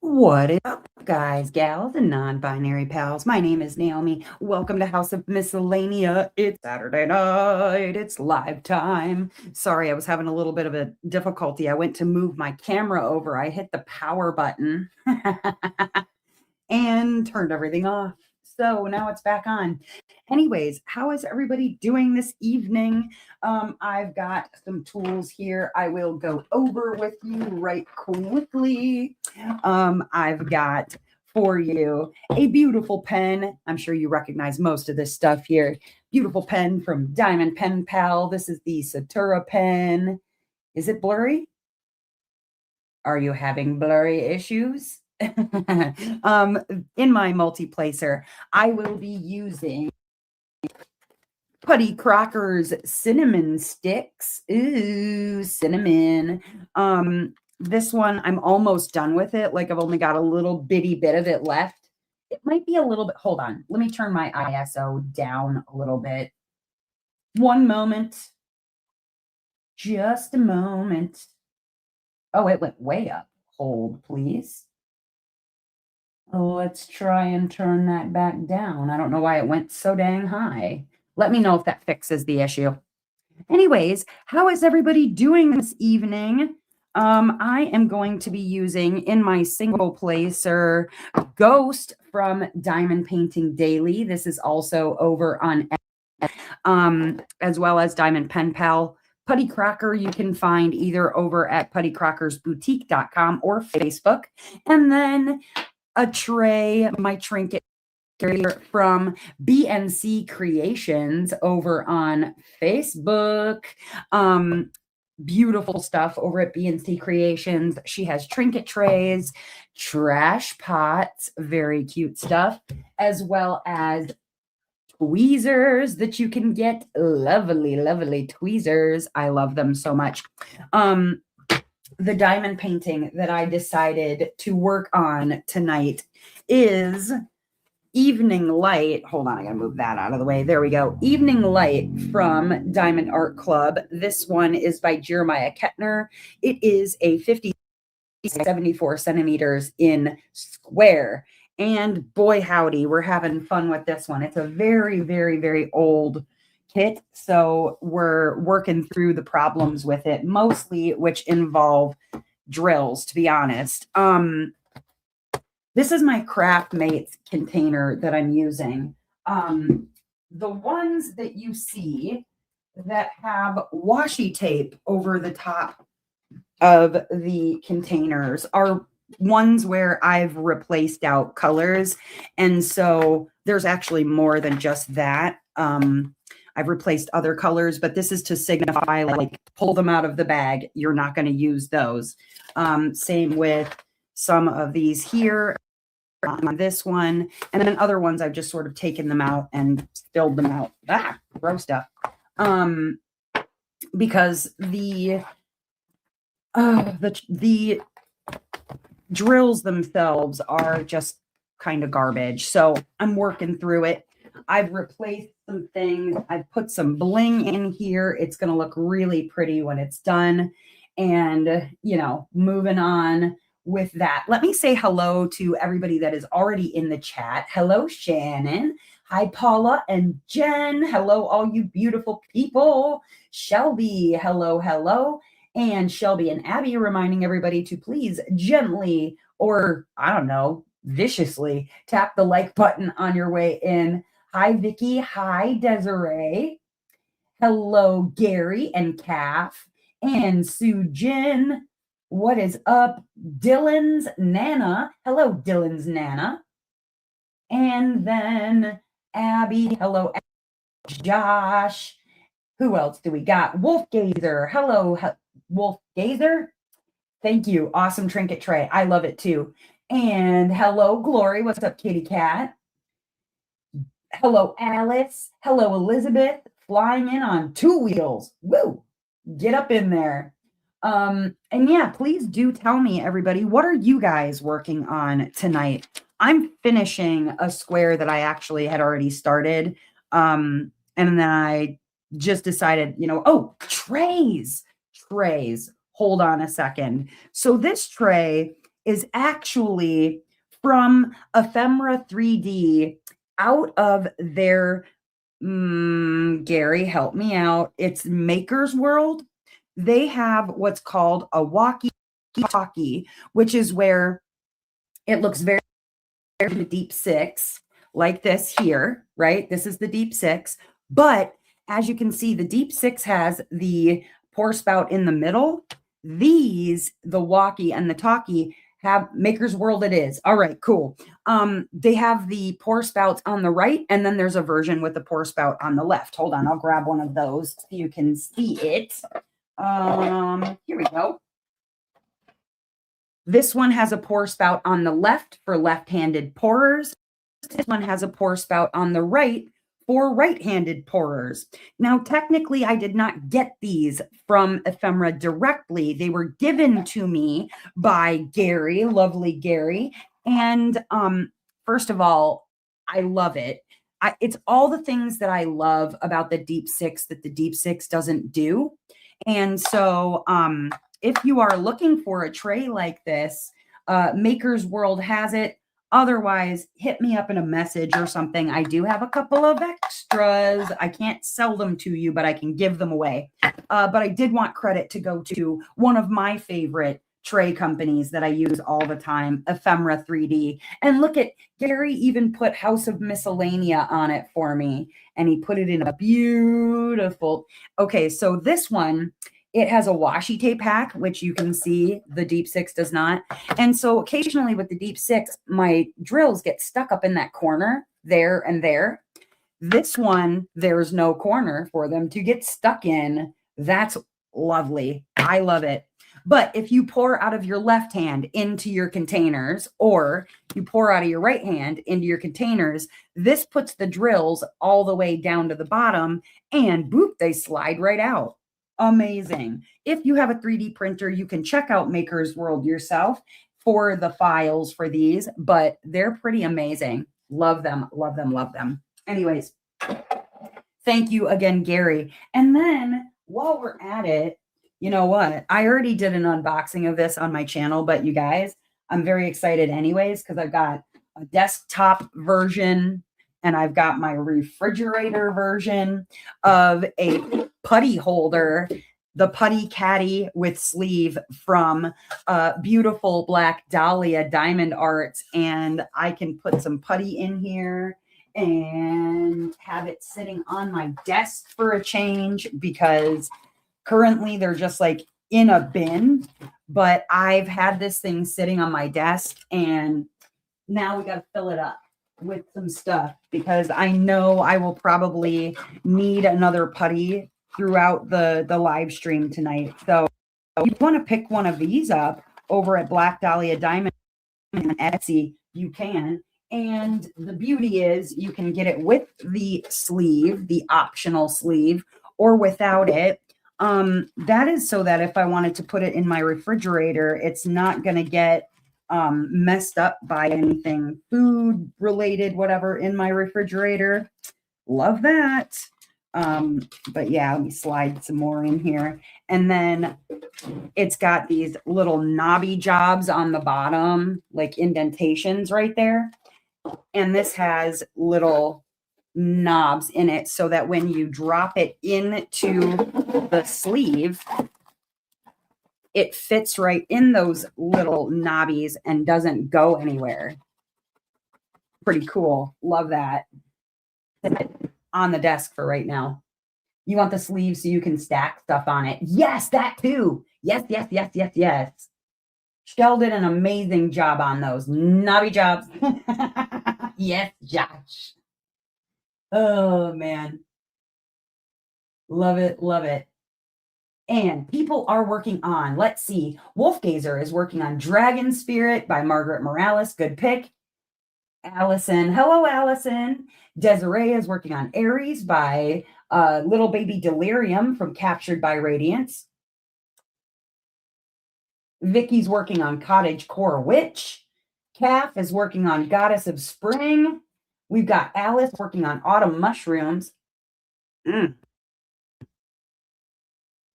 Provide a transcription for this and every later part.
What is up, guys, gals, and non-binary pals? My name is Naomi. Welcome to House of Miscellanea. It's Saturday night. It's live time. Sorry, I was having a little bit of a difficulty. I went to move my camera over. I hit the power button and turned everything off. So now it's back on. Anyways, how is everybody doing this evening? I've got some tools here I will go over with you right quickly. I've got for you a beautiful pen. I'm sure you recognize most of this stuff here. Beautiful pen from Diamond Pen Pal. This is the Satura pen. Is it blurry? Are you having blurry issues? In my multi-placer, I will be using Putty Crocker's cinnamon sticks. Ooh, cinnamon. This one, I'm almost done with it. Like I've only got a little bitty bit of it left. It might be a little bit, hold on. Let me turn my ISO down a little bit. One moment. Just a moment. Oh, it went way up. Hold, please. Let's try and turn that back down. I don't know why it went so dang high. Let me know if that fixes the issue. Anyways, how is everybody doing this evening? I am going to be using in my single placer Ghost from Diamond Painting Daily. This is also over on as well as Diamond Pen Pal. Putty Crocker you can find either over at puttycrockersboutique.com or Facebook. And then a tray, my trinket from BNC Creations over on Facebook. Beautiful stuff over at BNC Creations. She has trinket trays, trash pots, very cute stuff, as well as tweezers that you can get. Lovely, lovely tweezers. I love them so much. The diamond painting that I decided to work on tonight is Evening Light. Hold on, I gotta move that out of the way. There we go. Evening Light from Diamond Art Club. This one is by Jeremiah Kettner. It is a 74 centimeters in square. And boy, howdy, we're having fun with this one. It's a very, very, very old kit. So we're working through the problems with it, mostly which involve drills, to be honest. This is my Craft Mates container that I'm using. The ones that you see that have washi tape over the top of the containers are ones where I've replaced out colors. And so there's actually more than just that. I've replaced other colors, but this is to signify, like, pull them out of the bag. You're not going to use those. Same with some of these here on this one. And then other ones, I've just sort of taken them out and spilled them out. Ah, gross stuff. Because the drills themselves are just kind of garbage. So I'm working through it. I've replaced some things. I've put some bling in here. It's going to look really pretty when it's done. And, moving on with that. Let me say hello to everybody that is already in the chat. Hello, Shannon. Hi, Paula and Jen. Hello, all you beautiful people. Shelby, hello, hello. And Shelby and Abby reminding everybody to please gently, or I don't know, viciously tap the like button on your way in. Hi, Vicky. Hi, Desiree. Hello, Gary and Calf and Sue Jin. What is up? Dylan's Nana. Hello, Dylan's Nana. And then Abby. Hello, Josh. Who else do we got? Wolf Gazer. Hello, Wolf Gazer. Thank you. Awesome trinket tray. I love it too. And hello, Glory. What's up, kitty cat? Hello, Alice. Hello, Elizabeth. Flying in on two wheels. Woo! Get up in there. And yeah, please do tell me, everybody, what are you guys working on tonight? I'm finishing a square that I actually had already started. And then I just decided, trays. Hold on a second. So this tray is actually from Ephemera 3D out of their, Gary, help me out. It's Maker's World. They have what's called a walkie-talkie, which is where it looks very the deep six, like this here, right? This is the deep six. But as you can see, the deep six has the pour spout in the middle. These, the walkie and the talkie, have Maker's World it is. All right, cool. They have the pour spouts on the right, and then there's a version with the pour spout on the left. Hold on, I'll grab one of those so you can see it. Here we go. This one has a pour spout on the left for left-handed pourers. This one has a pour spout on the right for right-handed pourers. Now, technically, I did not get these from Ephemera directly. They were given to me by Gary, lovely Gary. And first of all, I love it. It's all the things that I love about the Deep Six that the Deep Six doesn't do. And so if you are looking for a tray like this, Maker's World has it. Otherwise, hit me up in a message or something. I do have a couple of extras. I can't sell them to you, but I can give them away. But I did want credit to go to one of my favorite tray companies that I use all the time, Ephemera 3D. And look at Gary even put House of Miscellanea on it for me. And he put it in a beautiful. Okay, so this one, it has a washi tape hack, which you can see the Deep Six does not. And so occasionally with the Deep Six, my drills get stuck up in that corner there and there. This one, there's no corner for them to get stuck in. That's lovely. I love it. But if you pour out of your left hand into your containers, or you pour out of your right hand into your containers, this puts the drills all the way down to the bottom, and boop, they slide right out. Amazing. If you have a 3D printer, you can check out Maker's World yourself for the files for these, but they're pretty amazing. Love them, love them, love them. Anyways, thank you again, Gary. And then while we're at it, you know what? I already did an unboxing of this on my channel, but you guys, I'm very excited anyways, because I've got a desktop version and I've got my refrigerator version of a putty holder, the Putty Caddy with sleeve from beautiful Black Dahlia Diamond Arts. And I can put some putty in here and have it sitting on my desk for a change, because currently they're just like in a bin, but I've had this thing sitting on my desk and now we got to fill it up with some stuff, because I know I will probably need another putty throughout the live stream tonight. So if you want to pick one of these up over at Black Dahlia Diamond and Etsy, you can. And the beauty is you can get it with the sleeve, the optional sleeve, or without it. That is so that if I wanted to put it in my refrigerator, it's not going to get messed up by anything food related, whatever, in my refrigerator. Love that. But yeah, let me slide some more in here. And then it's got these little knobby jobs on the bottom, like indentations right there. And this has little knobs in it so that when you drop it into the sleeve, it fits right in those little knobbies and doesn't go anywhere. Pretty cool. Love that. On the desk for right now. You want the sleeve so you can stack stuff on it. Yes, that too. Yes, yes, yes, yes, yes. Shell did an amazing job on those knobby jobs. Yes, Josh. Oh, man. Love it. Love it. And people are working on, let's see, Wolfgazer is working on Dragon Spirit by Margaret Morales. Good pick. Allison. Hello, Allison. Desiree is working on Aries by Little Baby Delirium from Captured by Radiance. Vicky's working on Cottage Core Witch. Calf is working on Goddess of Spring. We've got Alice working on Autumn Mushrooms. And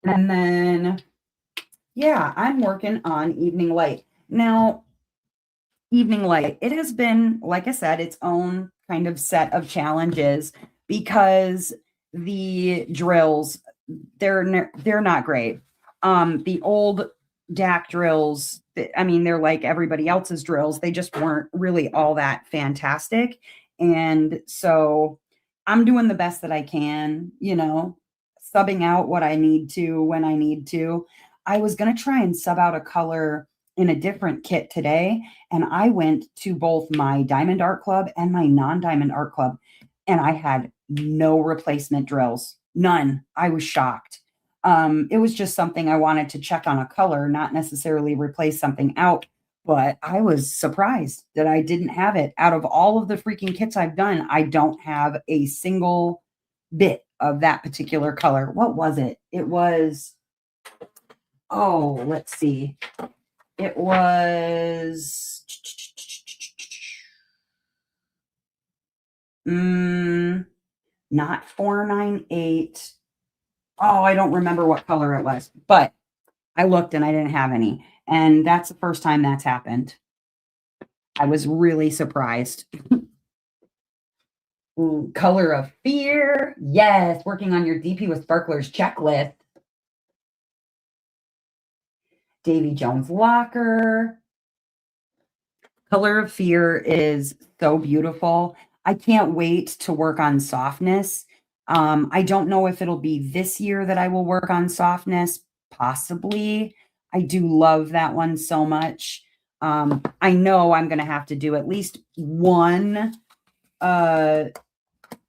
then, yeah, I'm working on Evening Light. Now, evening light. It has been, like I said, its own kind of set of challenges because the drills, they're not great. The old DAC drills, I mean, they're like everybody else's drills. They just weren't really all that fantastic. And so I'm doing the best that I can, subbing out what I need to when I need to. I was going to try and sub out a color in a different kit today, and I went to both my Diamond Art Club and my non-Diamond Art Club, and I had no replacement drills. None. I was shocked. It was just something I wanted to check on a color, not necessarily replace something out. But I was surprised that I didn't have it. Out of all of the freaking kits I've done, I don't have a single bit of that particular color. What was it? It was, oh, let's see. It was not 498. Oh, I don't remember what color it was, but I looked and I didn't have any. And that's the first time that's happened. I was really surprised. Ooh, Color of Fear. Yes, working on your DP with Sparklers checklist. Davy Jones Locker. Color of Fear is so beautiful. I can't wait to work on softness. I don't know if it'll be this year that I will work on softness, possibly. I do love that one so much. I know I'm going to have to do at least one, not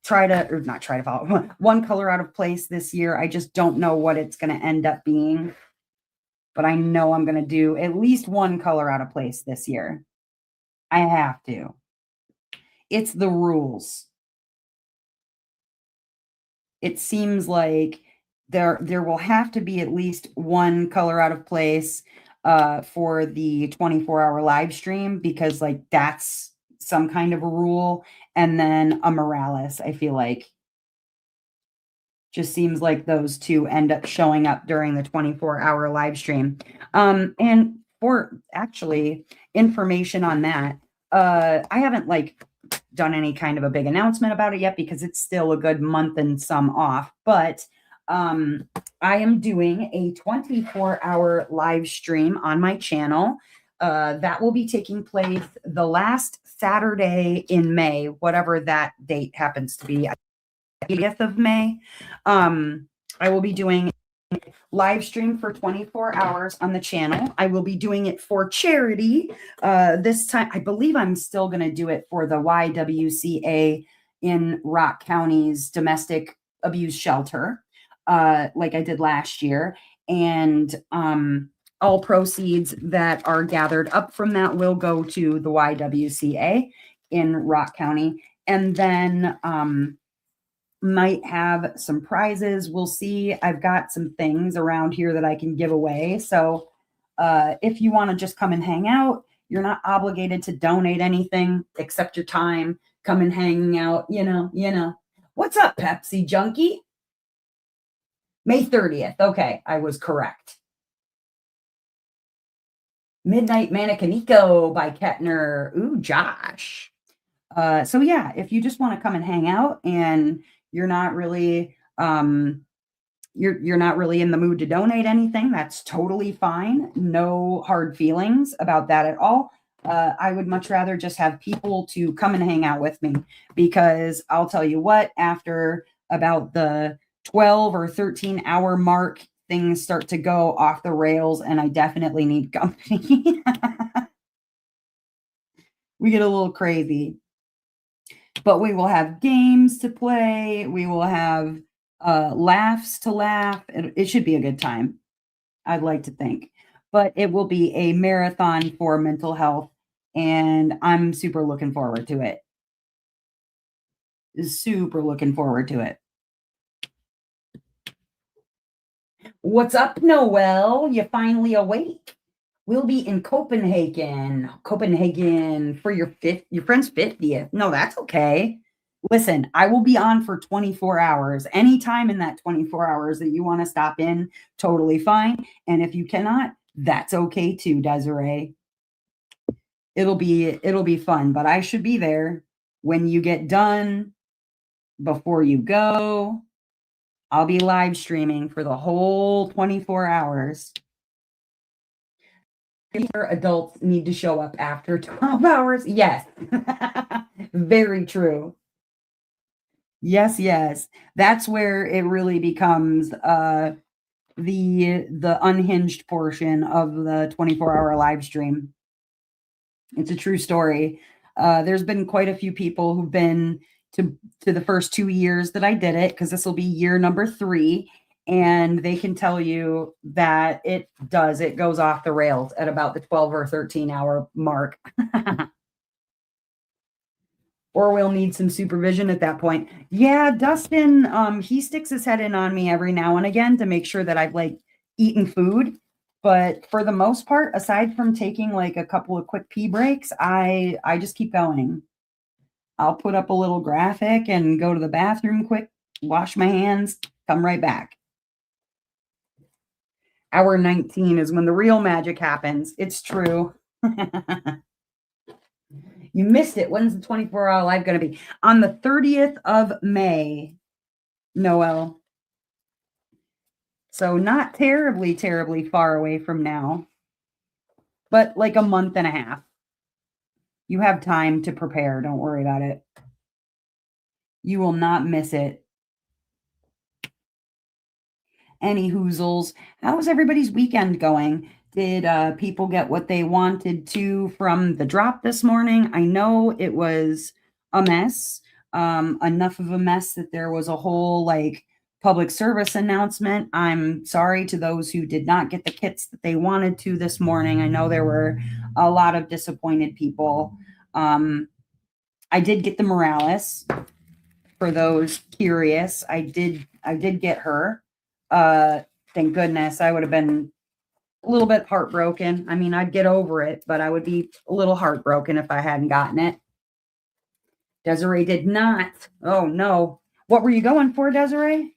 try to follow one color out of place this year. I just don't know what it's going to end up being, but I know I'm going to do at least one color out of place this year. I have to. It's the rules. It seems like there will have to be at least one color out of place for the 24-hour live stream, because like that's some kind of a rule. And then a Morales, I feel like. Just seems like those two end up showing up during the 24-hour live stream. And for actually information on that, I haven't like done any kind of a big announcement about it yet because it's still a good month and some off, but I am doing a 24-hour live stream on my channel. That will be taking place the last Saturday in May, whatever that date happens to be, 30th of May. I will be doing live stream for 24 hours on the channel. I will be doing it for charity. This time, I believe I'm still going to do it for the YWCA in Rock County's domestic abuse shelter, like I did last year. And all proceeds that are gathered up from that will go to the YWCA in Rock County. And then might have some prizes. We'll see. I've got some things around here that I can give away. So if you want to just come and hang out, you're not obligated to donate anything except your time. Come and hang out, you know. What's up, Pepsi Junkie? May 30th. Okay, I was correct. Midnight Mannequinico by Kettner. Ooh, Josh. So yeah, if you just want to come and hang out and you're not really you're not really in the mood to donate anything, that's totally fine. No hard feelings about that at all. I would much rather just have people to come and hang out with me, because I'll tell you what, after about the 12 or 13 hour mark, things start to go off the rails and I definitely need company. We get a little crazy. But we will have games to play. We will have laughs to laugh. It should be a good time, I'd like to think. But it will be a marathon for mental health, and I'm super looking forward to it. Super looking forward to it. What's up, Noel? You finally awake? We'll be in Copenhagen for your friend's 50th. No, that's okay. Listen, I will be on for 24 hours. Anytime in that 24 hours that you want to stop in, totally fine. And if you cannot, that's okay too, Desiree. it'll be fun, but I should be there when you get done, before you go. I'll be live streaming for the whole 24 hours. Adults need to show up after 12 hours. Yes. Very true. Yes, yes. That's where it really becomes the unhinged portion of the 24-hour live stream. It's a true story. There's been quite a few people who've been to the first 2 years that I did it, because this will be year number 3, and they can tell you that it goes off the rails at about the 12 or 13 hour mark. Or we'll need some supervision at that point. Yeah, Dustin, he sticks his head in on me every now and again to make sure that I've like eaten food. But for the most part, aside from taking like a couple of quick pee breaks, I just keep going. I'll put up a little graphic and go to the bathroom quick, wash my hands, come right back. Hour 19 is when the real magic happens. It's true. You missed it. When's the 24-hour live going to be? On the 30th of May, Noel. So not terribly, terribly far away from now, but like a month and a half. You have time to prepare. Don't worry about it. You will not miss it. Any hoozles. How was everybody's weekend going? Did people get what they wanted to from the drop this morning? I know it was a mess, enough of a mess that there was a whole like public service announcement. I'm sorry to those who did not get the kits that they wanted to this morning. I know there were a lot of disappointed people. I did get the Morales. For those curious, I did get her. Thank goodness. I would have been a little bit heartbroken. I mean, I'd get over it, but I would be a little heartbroken if I hadn't gotten it. Desiree did not. Oh no. What were you going for, Desiree?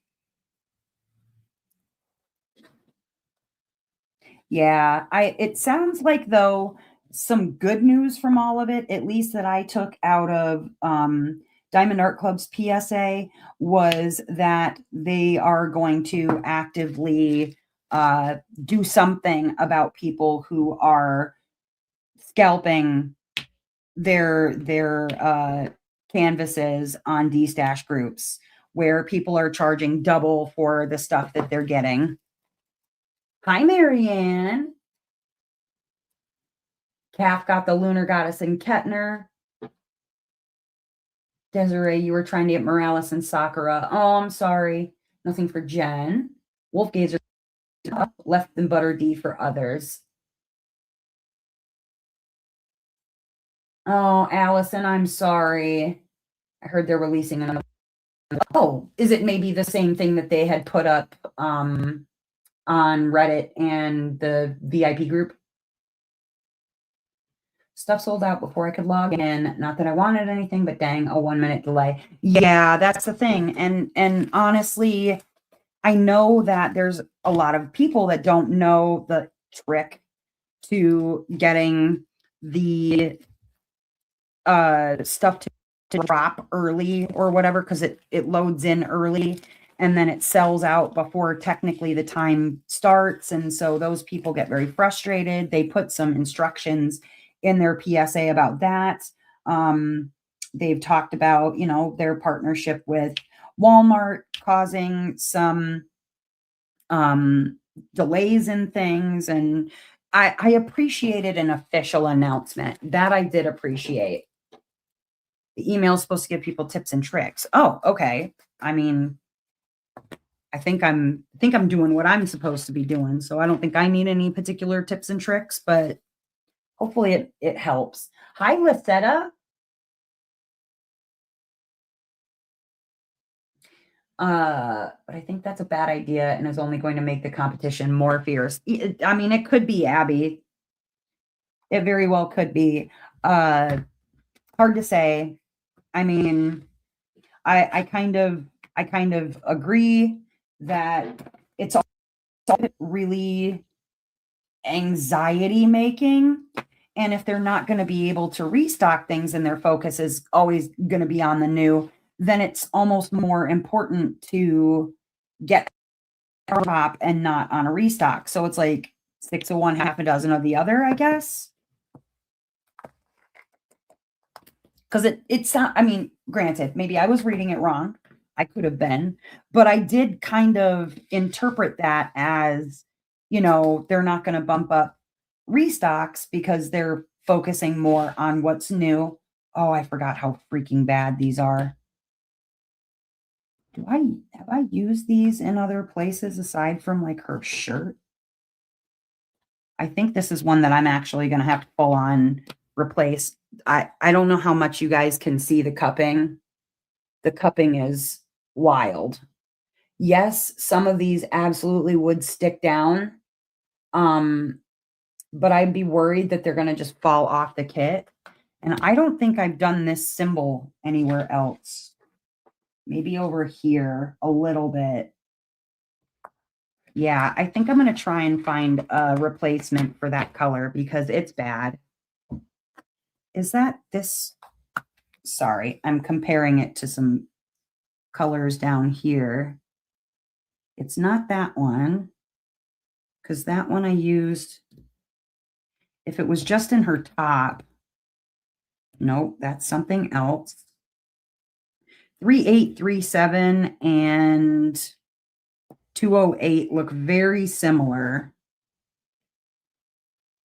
Yeah, it sounds like though some good news from all of it, at least that I took out of Diamond Art Club's PSA, was that they are going to actively do something about people who are scalping their canvases on D-Stash groups, where people are charging double for the stuff that they're getting. Hi, Marianne. Calf got the Lunar Goddess and Kettner. Desiree, you were trying to get Morales and Sakura. Oh, I'm sorry. Nothing for Jen. Wolfgazer left them butter D for others. Oh, Allison, I'm sorry. I heard they're releasing another. Oh, is it maybe the same thing that they had put up on Reddit and the VIP group? Stuff sold out before I could log in. Not that I wanted anything, but dang, a 1-minute delay. Yeah, that's the thing. And honestly, I know that there's a lot of people that don't know the trick to getting the stuff to drop early or whatever, because it loads in early and then it sells out before technically the time starts. And so those people get very frustrated. They put some instructions in their PSA about that. They've talked about, their partnership with Walmart causing some delays in things. And I appreciated an official announcement. That I did appreciate. The email is supposed to give people tips and tricks. Oh, okay. I mean, I think I'm doing what I'm supposed to be doing. So I don't think I need any particular tips and tricks, but hopefully it helps. Hi, Lisetta. But I think that's a bad idea and is only going to make the competition more fierce. I mean, it could be, Abby. It very well could be. Hard to say. I mean, I kind of agree that it's all really anxiety making And if they're not going to be able to restock things and their focus is always going to be on the new, then it's almost more important to get a drop and not on a restock. So it's like 6 of one, half a dozen of the other, I guess. Because it's not, I mean, granted, maybe I was reading it wrong. I could have been, but I did kind of interpret that as, they're not going to bump up restocks because they're focusing more on what's new. Oh, I forgot how freaking bad these are. Have I used these in other places aside from like her shirt? I think this is one that I'm actually going to have to full on replace. I don't know how much you guys can see the cupping. The cupping is wild. Yes, some of these absolutely would stick down. But I'd be worried that they're going to just fall off the kit. And I don't think I've done this symbol anywhere else. Maybe over here a little bit. Yeah, I think I'm going to try and find a replacement for that color because it's bad. Is that this? Sorry, I'm comparing it to some colors down here. It's not that one because that one I used. If it was just in her top, nope, that's something else. 3837 and 208 look very similar.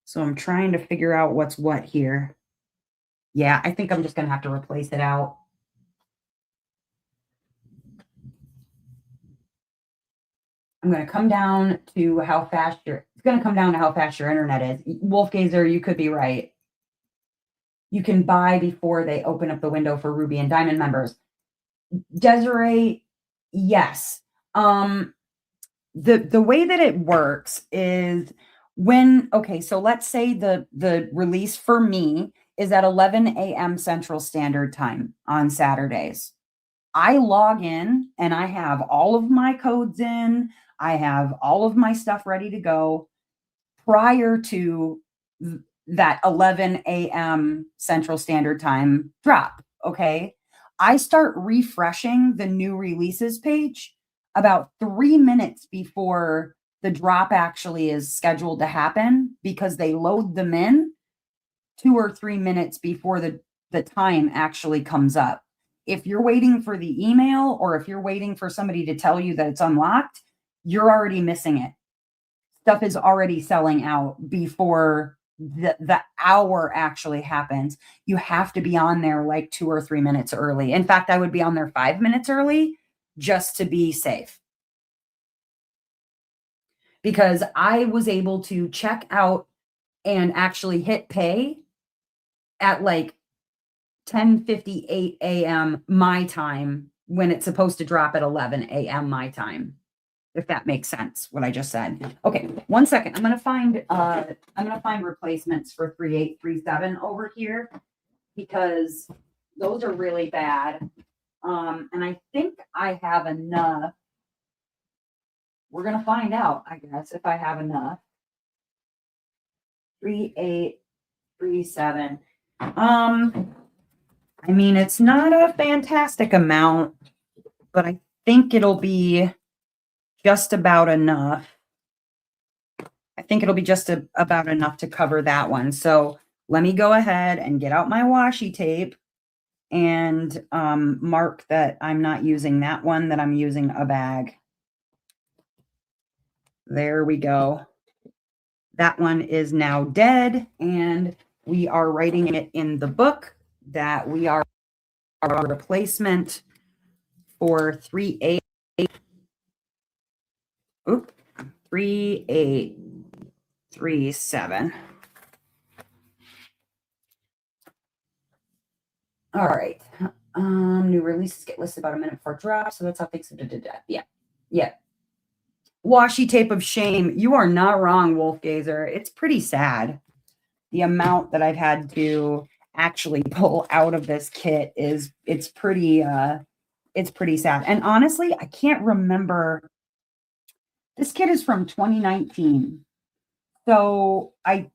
So I'm trying to figure out what's what here. Yeah, I think I'm just going to have to replace it out. I'm going to come down to how fast it's going to come down to how fast your internet is. Wolfgazer, you could be right. You can buy before they open up the window for Ruby and Diamond members. Desiree, yes. The way that it works is so let's say the release for me is at 11 a.m. Central Standard Time on Saturdays. I log in and I have all of my codes in. I have all of my stuff ready to go prior to that 11 a.m. Central Standard Time drop. Okay. I start refreshing the new releases page about 3 minutes before the drop actually is scheduled to happen because they load them in 2 or 3 minutes before the time actually comes up. If you're waiting for the email or if you're waiting for somebody to tell you that it's unlocked, you're already missing it. Stuff is already selling out before the hour actually happens. You have to be on there like 2 or 3 minutes early. In fact, I would be on there 5 minutes early just to be safe. Because I was able to check out and actually hit pay at like 10:58 a.m. my time when it's supposed to drop at 11 a.m. my time. If that makes sense, what I just said. Okay, 1 second. I'm gonna find replacements for 3837 over here because those are really bad. And I think I have enough. We're gonna find out, I guess, if I have enough. 3837. I mean, it's not a fantastic amount, but I think it'll be just about enough. I think it'll be just about enough to cover that one. So let me go ahead and get out my washi tape and mark that I'm not using that one, that I'm using a bag. There we go. That one is now dead, and we are writing it in the book that we are a replacement for 3837. All right. New releases get listed about a minute before drop, so that's how things. Yeah. Washi tape of shame. You are not wrong, Wolfgazer. It's pretty sad. The amount that I've had to actually pull out of this kit it's pretty sad. And honestly, I can't remember. This kit is from 2019. So I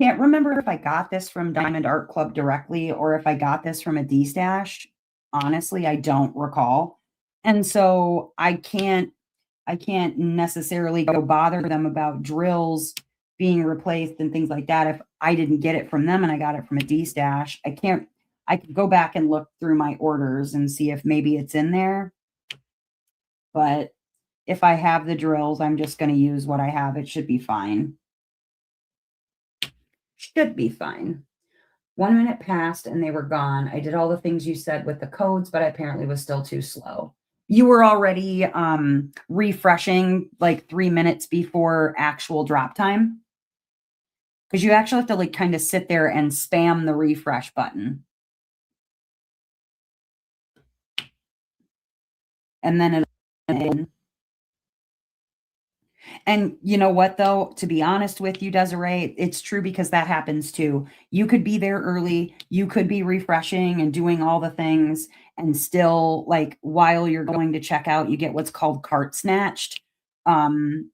Can't remember if I got this from Diamond Art Club directly or if I got this from a D-stash. Honestly, I don't recall. And so I can't necessarily go bother them about drills being replaced and things like that if I didn't get it from them and I got it from a D-stash. I could go back and look through my orders and see if maybe it's in there. But if I have the drills, I'm just going to use what I have. It should be fine. Should be fine. 1 minute passed and they were gone. I did all the things you said with the codes, but I apparently was still too slow. You were already refreshing like 3 minutes before actual drop time. Because you actually have to like kind of sit there and spam the refresh button. And then it. And you know what, though? To be honest with you, Desiree, it's true because that happens too. You could be there early, you could be refreshing and doing all the things, and still, like, while you're going to check out, you get what's called cart snatched. Um,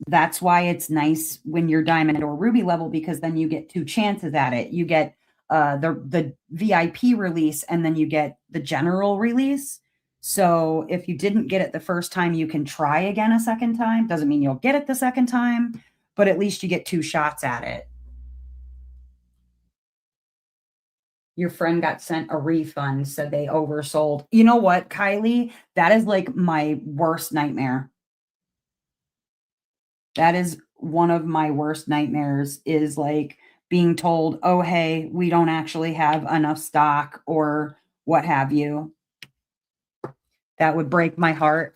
that's why it's nice when you're diamond or ruby level because then you get two chances at it. You get the VIP release and then you get the general release. So if you didn't get it the first time, you can try again a second time. Doesn't mean you'll get it the second time, but at least you get two shots at it. Your friend got sent a refund, said they oversold. You know what, Kylie? That is like my worst nightmare. That is one of my worst nightmares is like being told, "Oh, hey, we don't actually have enough stock," or what have you. That would break my heart.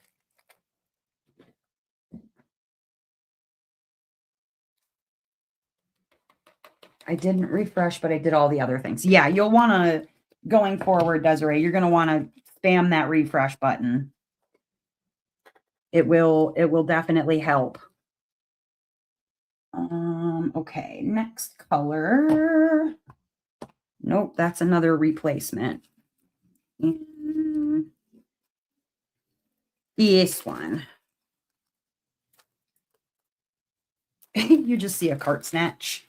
I didn't refresh, but I did all the other things. Yeah, you'll want to, going forward, Desiree, you're going to want to spam that refresh button. It will definitely help. Okay, next color. Nope, that's another replacement. This one. You just see a cart snatch.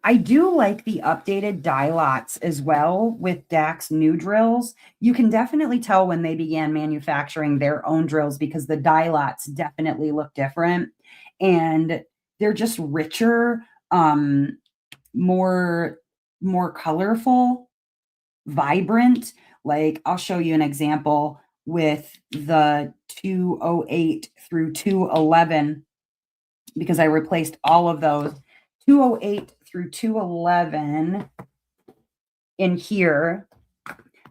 I do like the updated die lots as well with DAC's new drills. You can definitely tell when they began manufacturing their own drills because the die lots definitely look different and they're just richer, more colorful, vibrant. Like I'll show you an example with the 208 through 211 because I replaced all of those. 208 through 211 in here.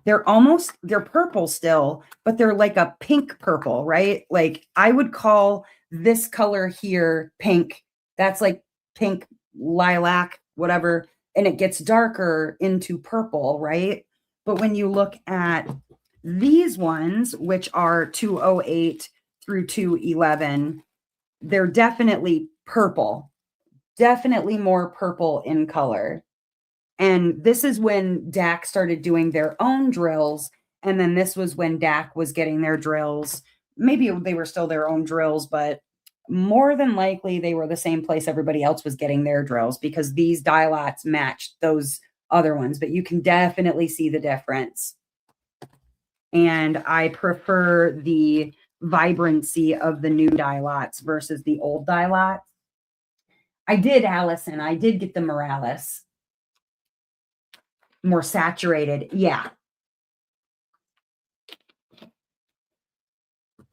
They're purple still, but they're like a pink purple, right? Like I would call this color here pink. That's like pink, lilac, whatever. And it gets darker into purple, right? But when you look at these ones, which are 208 through 211, they're definitely purple, definitely more purple in color. And this is when DAC started doing their own drills. And then this was when DAC was getting their drills. Maybe they were still their own drills, but more than likely they were the same place everybody else was getting their drills because these die lots matched those other ones. But you can definitely see the difference. And I prefer the vibrancy of the new die lots versus the old die lots. I did, Allison. I did get the Morales. More saturated. Yeah.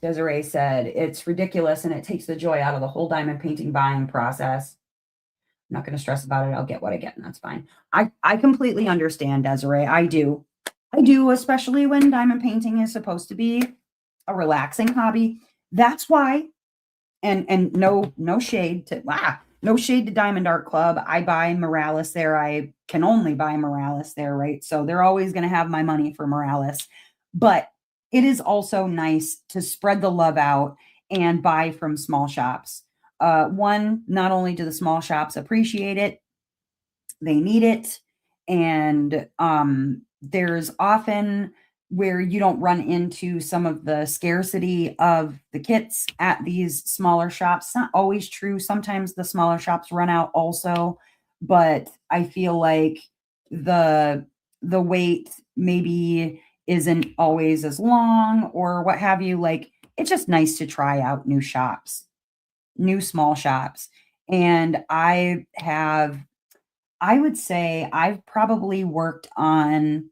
Desiree said, it's ridiculous and it takes the joy out of the whole diamond painting buying process. I'm not going to stress about it. I'll get what I get and that's fine. I completely understand, Desiree. I do, especially when diamond painting is supposed to be a relaxing hobby. That's why, and no shade to, no shade to Diamond Art Club. I buy Morales there. I can only buy Morales there, right? So they're always going to have my money for Morales. But it is also nice to spread the love out and buy from small shops. One, not only do the small shops appreciate it, they need it. And there's often where you don't run into some of the scarcity of the kits at these smaller shops. It's not always true. Sometimes the smaller shops run out also, but I feel like the the wait maybe isn't always as long or what have you. Like it's just nice to try out new shops, new small shops. And I would say I've probably worked on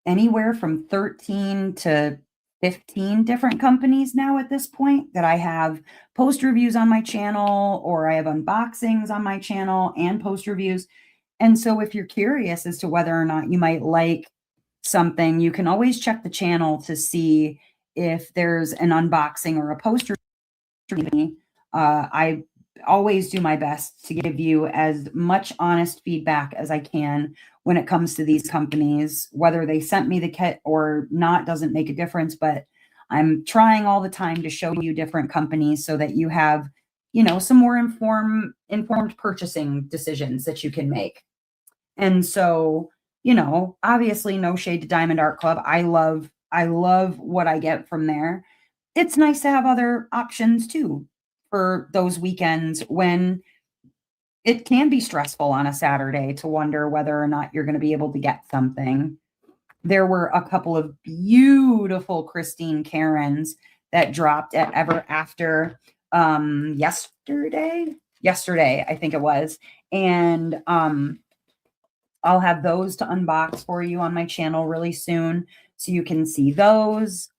anywhere from 13 to 15 different companies now at this point that I have post reviews on my channel, or I have unboxings on my channel and post reviews. And so if you're curious as to whether or not you might like something, you can always check the channel to see if there's an unboxing or a post review. I always do my best to give you as much honest feedback as I can when it comes to these companies. Whether they sent me the kit or not doesn't make a difference, but I'm trying all the time to show you different companies so that you have, some more informed purchasing decisions that you can make. And so, obviously no shade to Diamond Art Club. I love what I get from there. It's nice to have other options too for those weekends when it can be stressful on a Saturday to wonder whether or not you're going to be able to get something. There were a couple of beautiful Christine Karens that dropped at Ever After yesterday, I think it was. And I'll have those to unbox for you on my channel really soon so you can see those.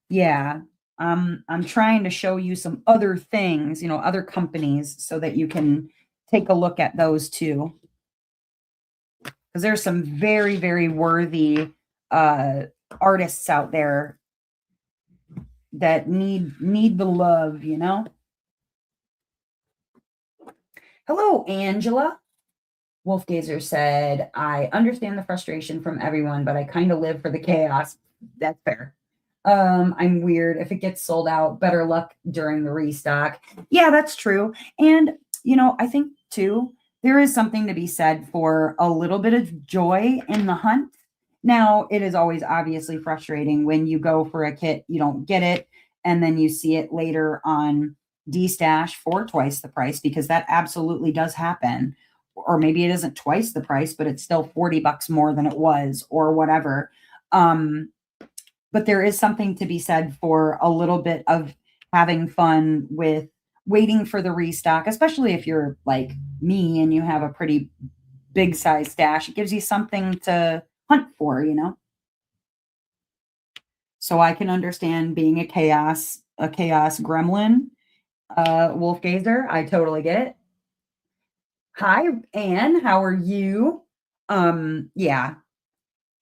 Yeah. I'm trying to show you some other things, other companies so that you can take a look at those too. Because there's some very, very worthy artists out there that need the love. Hello, Angela. Wolfgazer said, I understand the frustration from everyone, but I kind of live for the chaos. That's fair. I'm weird. If it gets sold out, better luck during the restock. Yeah, that's true. And, I think too, there is something to be said for a little bit of joy in the hunt. Now, it is always obviously frustrating when you go for a kit, you don't get it, and then you see it later on D-Stash for twice the price, because that absolutely does happen. Or maybe it isn't twice the price, but it's still $40 more than it was, or whatever. But there is something to be said for a little bit of having fun with waiting for the restock, especially if you're like me and you have a pretty big size stash. It gives you something to hunt for. So I can understand being a chaos gremlin, wolf gazer. I totally get it. Hi, Anne. How are you? Yeah.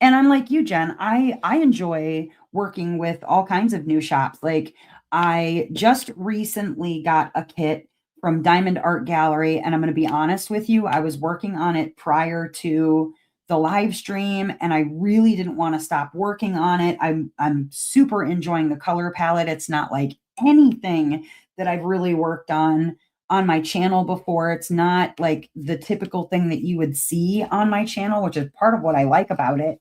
And I'm like you, Jen. I enjoy working with all kinds of new shops. Like I just recently got a kit from Diamond Art Gallery, and I'm going to be honest with you, I was working on it prior to the live stream, and I really didn't want to stop working on it. I'm super enjoying the color palette. It's not like anything that I've really worked on my channel before. It's not like the typical thing that you would see on my channel, which is part of what I like about it.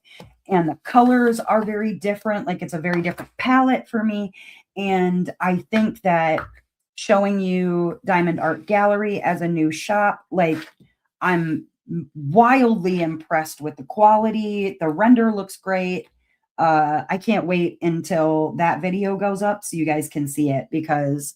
And the colors are very different. Like it's a very different palette for me. And I think that showing you Diamond Art Gallery as a new shop, like I'm wildly impressed with the quality. The render looks great. I can't wait until that video goes up so you guys can see it, because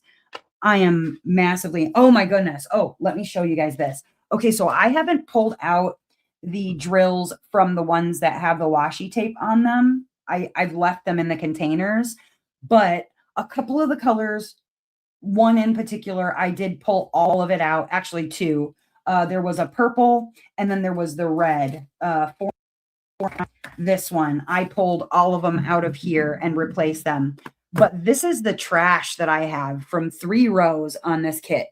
I am massively, oh my goodness. Oh, let me show you guys this. Okay, so I haven't pulled out the drills from the ones that have the washi tape on them. I've left them in the containers, but a couple of the colors, one in particular, I did pull all of it out. Actually, two. There was a purple, and then there was the red. For this one, I pulled all of them out of here and replaced them. But this is the trash that I have from 3 rows on this kit.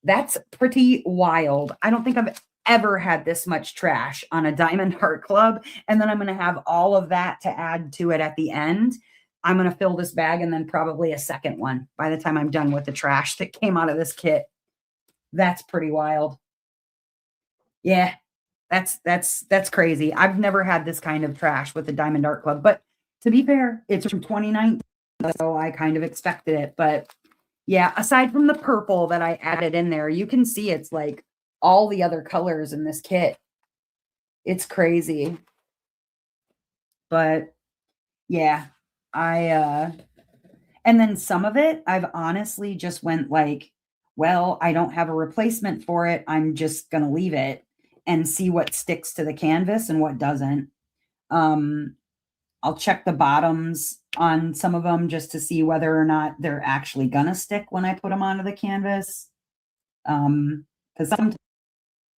That's pretty wild. I don't think I've ever had this much trash on a Diamond Art Club. And then I'm going to have all of that to add to it at the end. I'm going to fill this bag and then probably a second one by the time I'm done with the trash that came out of this kit. That's pretty wild. Yeah. That's crazy. I've never had this kind of trash with the Diamond Art Club, but to be fair, it's from 2019, so I kind of expected it. But yeah, aside from the purple that I added in there, you can see it's like all the other colors in this kit. It's crazy. But yeah, I and then some of it I've honestly just went like, well, I don't have a replacement for it. I'm just going to leave it and see what sticks to the canvas and what doesn't. Um I'll check the bottoms on some of them just to see whether or not they're actually going to stick when I put them onto the canvas. Cuz sometimes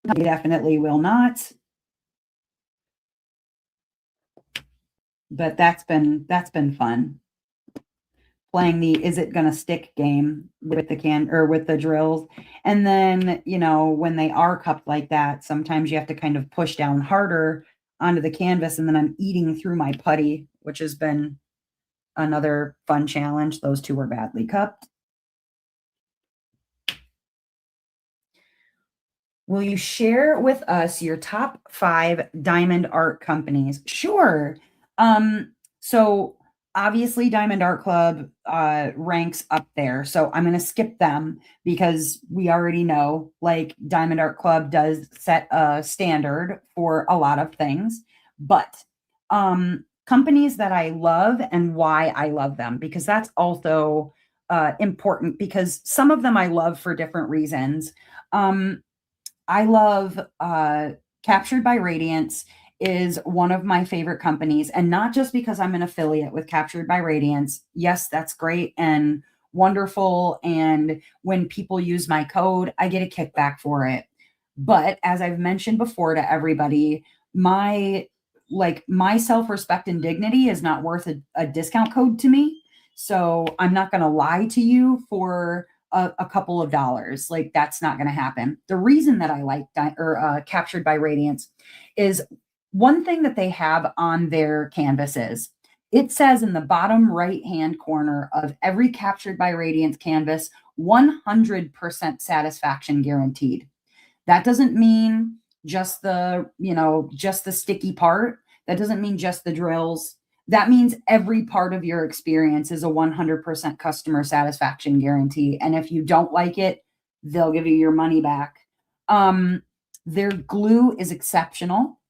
they definitely will not. But that's been fun. Playing the is it gonna stick game with the can or with the drills. And then, when they are cupped like that, sometimes you have to kind of push down harder onto the canvas, and then I'm eating through my putty, which has been another fun challenge. Those two were badly cupped. Will you share with us your top 5 diamond art companies? Sure. So obviously Diamond Art Club ranks up there. So I'm going to skip them because we already know like Diamond Art Club does set a standard for a lot of things. But companies that I love and why I love them, because that's also important, because some of them I love for different reasons. I love Captured by Radiance is one of my favorite companies, and not just because I'm an affiliate with Captured by Radiance. Yes, that's great and wonderful, and when people use my code, I get a kickback for it. But as I've mentioned before to everybody, my my self-respect and dignity is not worth a discount code to me. So I'm not going to lie to you for a couple of dollars. Like that's not going to happen. The reason that I like Captured by Radiance is one thing that they have on their canvases. It says in the bottom right hand corner of every Captured by Radiance canvas, 100% satisfaction guaranteed. That doesn't mean just just the sticky part. That doesn't mean just the drills. That means every part of your experience is a 100% customer satisfaction guarantee. And if you don't like it, they'll give you your money back. Their glue is exceptional.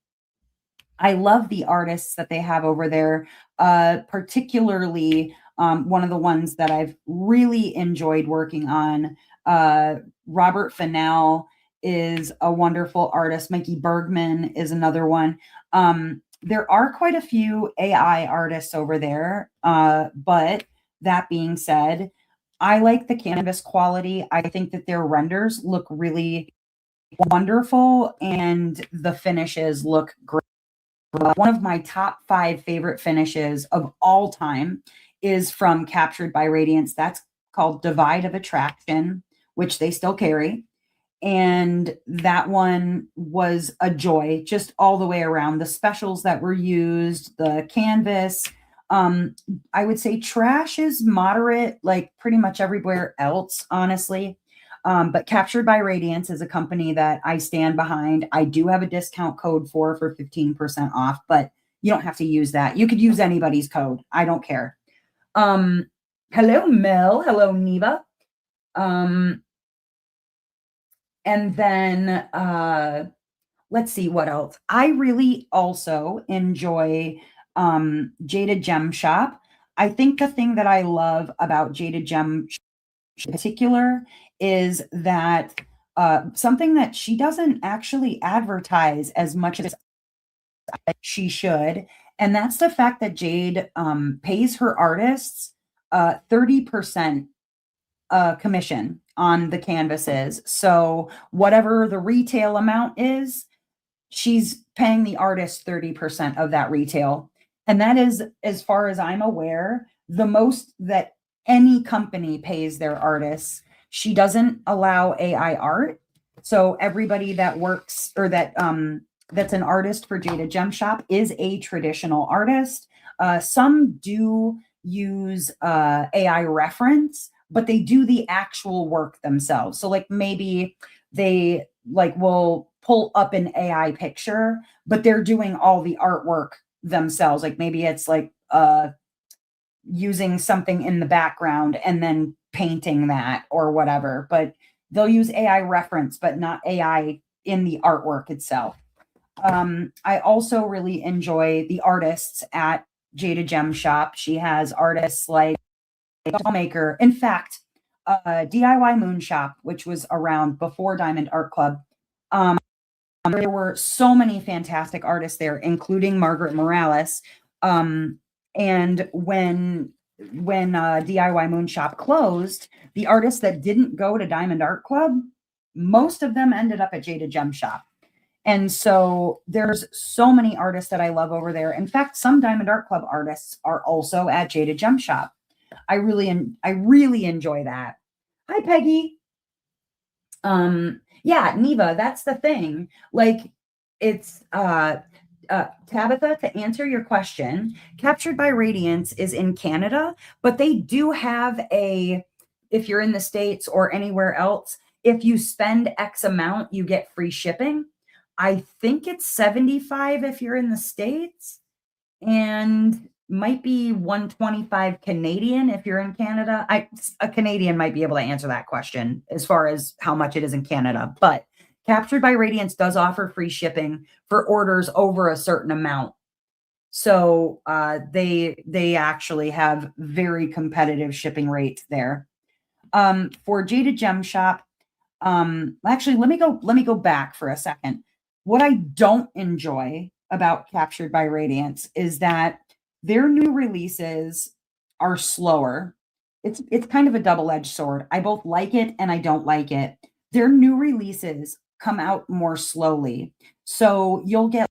I love the artists that they have over there, particularly one of the ones that I've really enjoyed working on. Robert Fennell is a wonderful artist. Mikey Bergman is another one. There are quite a few AI artists over there, but that being said, I like the canvas quality. I think that their renders look really wonderful and the finishes look great. One of my top 5 favorite finishes of all time is from Captured by Radiance. That's called Divide of Attraction, which they still carry. And that one was a joy just all the way around. The specials that were used, the canvas. I would say trash is moderate, like pretty much everywhere else, honestly. But Captured by Radiance is a company that I stand behind. I do have a discount code for 15% off, but you don't have to use that. You could use anybody's code. I don't care. Hello, Mel. Hello, Neva. And then let's see what else. I really also enjoy Jada Gem Shop. I think the thing that I love about Jada Gem in particular is that something that she doesn't actually advertise as much as she should, and that's the fact that Jade pays her artists 30% commission on the canvases. So whatever the retail amount is, she's paying the artist 30% of that retail. And that is, as far as I'm aware, the most that any company pays their artists. She doesn't allow AI art. So everybody that works or that's an artist for Jada Gem Shop is a traditional artist. Some do use AI reference, but they do the actual work themselves. So like maybe they will pull up an AI picture, but they're doing all the artwork themselves. Like maybe it's like using something in the background and then painting that or whatever, but they'll use AI reference, but not AI in the artwork itself. I also really enjoy the artists at Jada Gem Shop. She has artists like Maker. In fact, DIY Moon Shop, which was around before Diamond Art Club, there were so many fantastic artists there, including Margaret Morales. And when DIY Moon Shop closed, the artists that didn't go to Diamond Art Club, most of them ended up at Jada Gem Shop. And so there's so many artists that I love over there. In fact, some Diamond Art Club artists are also at Jada Gem Shop. I really enjoy that. Hi, Peggy. Yeah, Neva, that's the thing. Like, it's Tabitha, to answer your question, Captured by Radiance is in Canada, but they do have if you're in the States or anywhere else, if you spend X amount, you get free shipping. I think it's 75 if you're in the States, and might be 125 Canadian if you're in Canada. A Canadian might be able to answer that question as far as how much it is in Canada, but Captured by Radiance does offer free shipping for orders over a certain amount. So they actually have very competitive shipping rates there. For Jada Gem Shop, actually, let me go back for a second. What I don't enjoy about Captured by Radiance is that their new releases are slower. It's kind of a double-edged sword. I both like it and I don't like it. Their new releases come out more slowly. So you'll get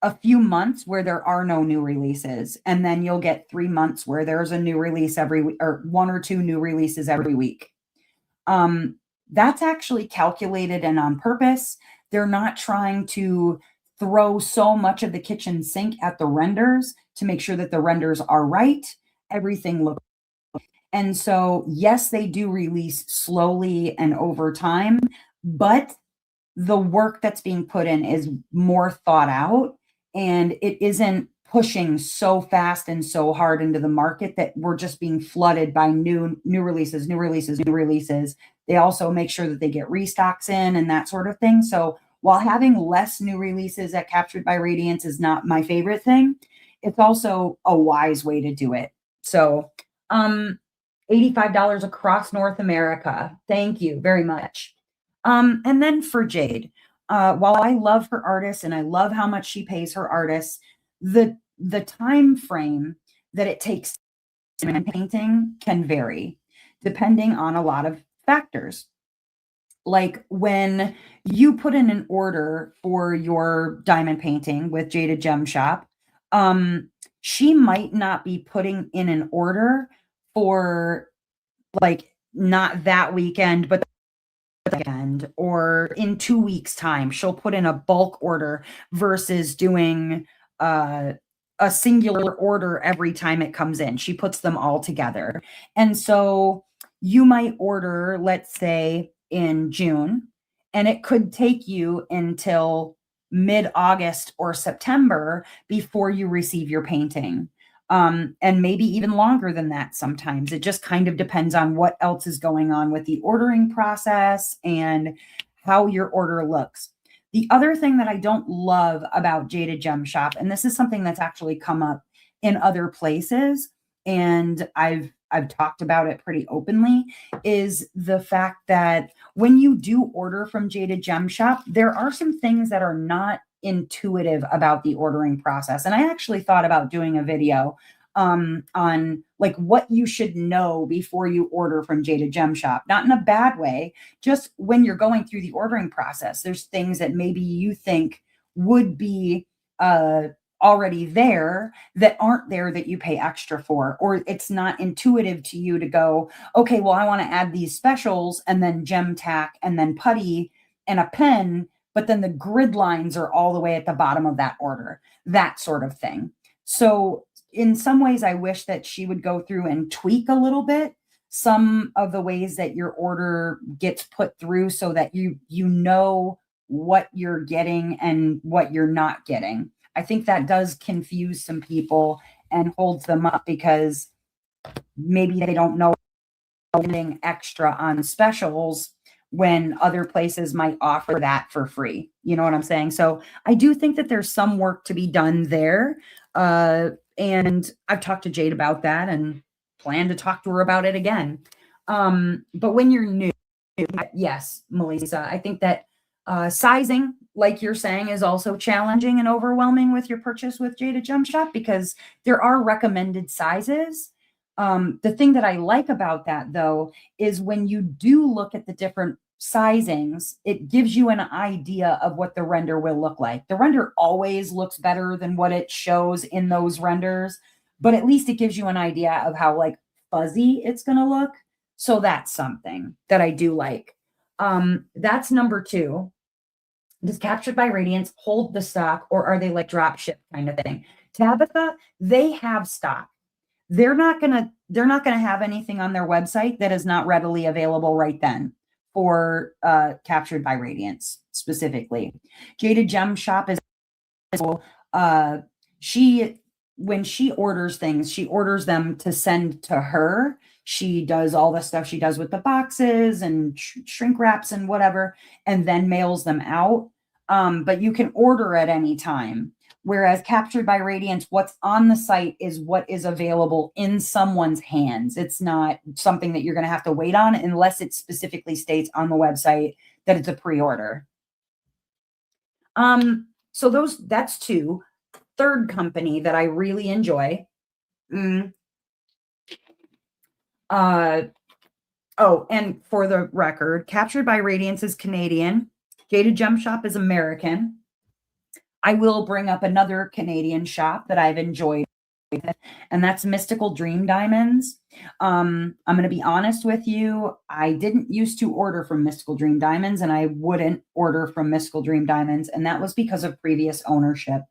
a few months where there are no new releases, and then you'll get 3 months where there's a new release every week, or 1 or 2 new releases every week. That's actually calculated and on purpose. They're not trying to throw so much of the kitchen sink at the renders to make sure that the renders are right. Everything looks. And so, yes, they do release slowly and over time, but the work that's being put in is more thought out, and it isn't pushing so fast and so hard into the market that we're just being flooded by new releases. They also make sure that they get restocks in and that sort of thing. So while having less new releases at Captured by Radiance is not my favorite thing, it's also a wise way to do it. So $85 across North America. Thank you very much. And then for Jade, while I love her artists and I love how much she pays her artists, the time frame that it takes diamond painting can vary depending on a lot of factors. Like when you put in an order for your diamond painting with Jada Gem Shop, she might not be putting in an order for like not that weekend, but weekend, or in 2 weeks time she'll put in a bulk order versus doing a singular order every time it comes in. She puts them all together. And so you might order, let's say in June, and it could take you until mid-August or September before you receive your painting. And maybe even longer than that sometimes. It just kind of depends on what else is going on with the ordering process and how your order looks. The other thing that I don't love about Jada Gem Shop, and this is something that's actually come up in other places, and I've talked about it pretty openly, is the fact that when you do order from Jada Gem Shop, there are some things that are not intuitive about the ordering process. And I actually thought about doing a video on like what you should know before you order from Jada Gem Shop, not in a bad way, just when you're going through the ordering process, there's things that maybe you think would be already there that aren't there that you pay extra for, or it's not intuitive to you to go, okay, well, I want to add these specials and then gem tack and then putty and a pen, but then the grid lines are all the way at the bottom of that order, that sort of thing. So in some ways, I wish that she would go through and tweak a little bit some of the ways that your order gets put through so that you know what you're getting and what you're not getting. I think that does confuse some people and holds them up because maybe they don't know anything extra on specials when other places might offer that for free. You know what I'm saying? So I do think that there's some work to be done there. And I've talked to Jade about that and plan to talk to her about it again. But when you're new, yes, Melissa, I think that sizing, like you're saying, is also challenging and overwhelming with your purchase with Jada Jump Shop because there are recommended sizes. The thing that I like about that, though, is when you do look at the different sizings, it gives you an idea of what the render will look like. The render always looks better than what it shows in those renders, but at least it gives you an idea of how like fuzzy it's going to look. So that's something that I do like. That's number 2. Does Captured by Radiance hold the stock or are they like drop ship kind of thing? Tabitha, they have stock. They're not gonna have anything on their website that is not readily available right then for Captured by Radiance specifically. Jada Gem Shop is she when she orders things, she orders them to send to her. She does all the stuff she does with the boxes and shrink wraps and whatever, and then mails them out. But you can order at any time. Whereas Captured by Radiance, what's on the site is what is available in someone's hands. It's not something that you're going to have to wait on unless it specifically states on the website that it's a pre-order. So that's 2. Third company that I really enjoy. Oh, and for the record, Captured by Radiance is Canadian. Jada Gem Shop is American. I will bring up another Canadian shop that I've enjoyed, and that's Mystical Dream Diamonds. I'm going to be honest with you. I didn't used to order from Mystical Dream Diamonds, and I wouldn't order from Mystical Dream Diamonds, and that was because of previous ownership.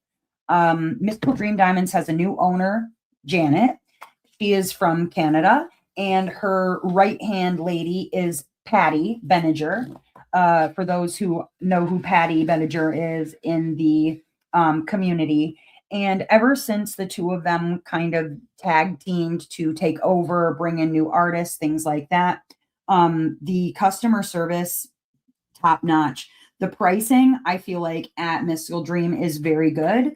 Mystical Dream Diamonds has a new owner, Janet. She is from Canada, and her right-hand lady is Patty Benninger. For those who know who Patty Benninger is in the community. And ever since the two of them kind of tag teamed to take over, bring in new artists, things like that, the customer service, top notch. The pricing, I feel like at Mystical Dream is very good.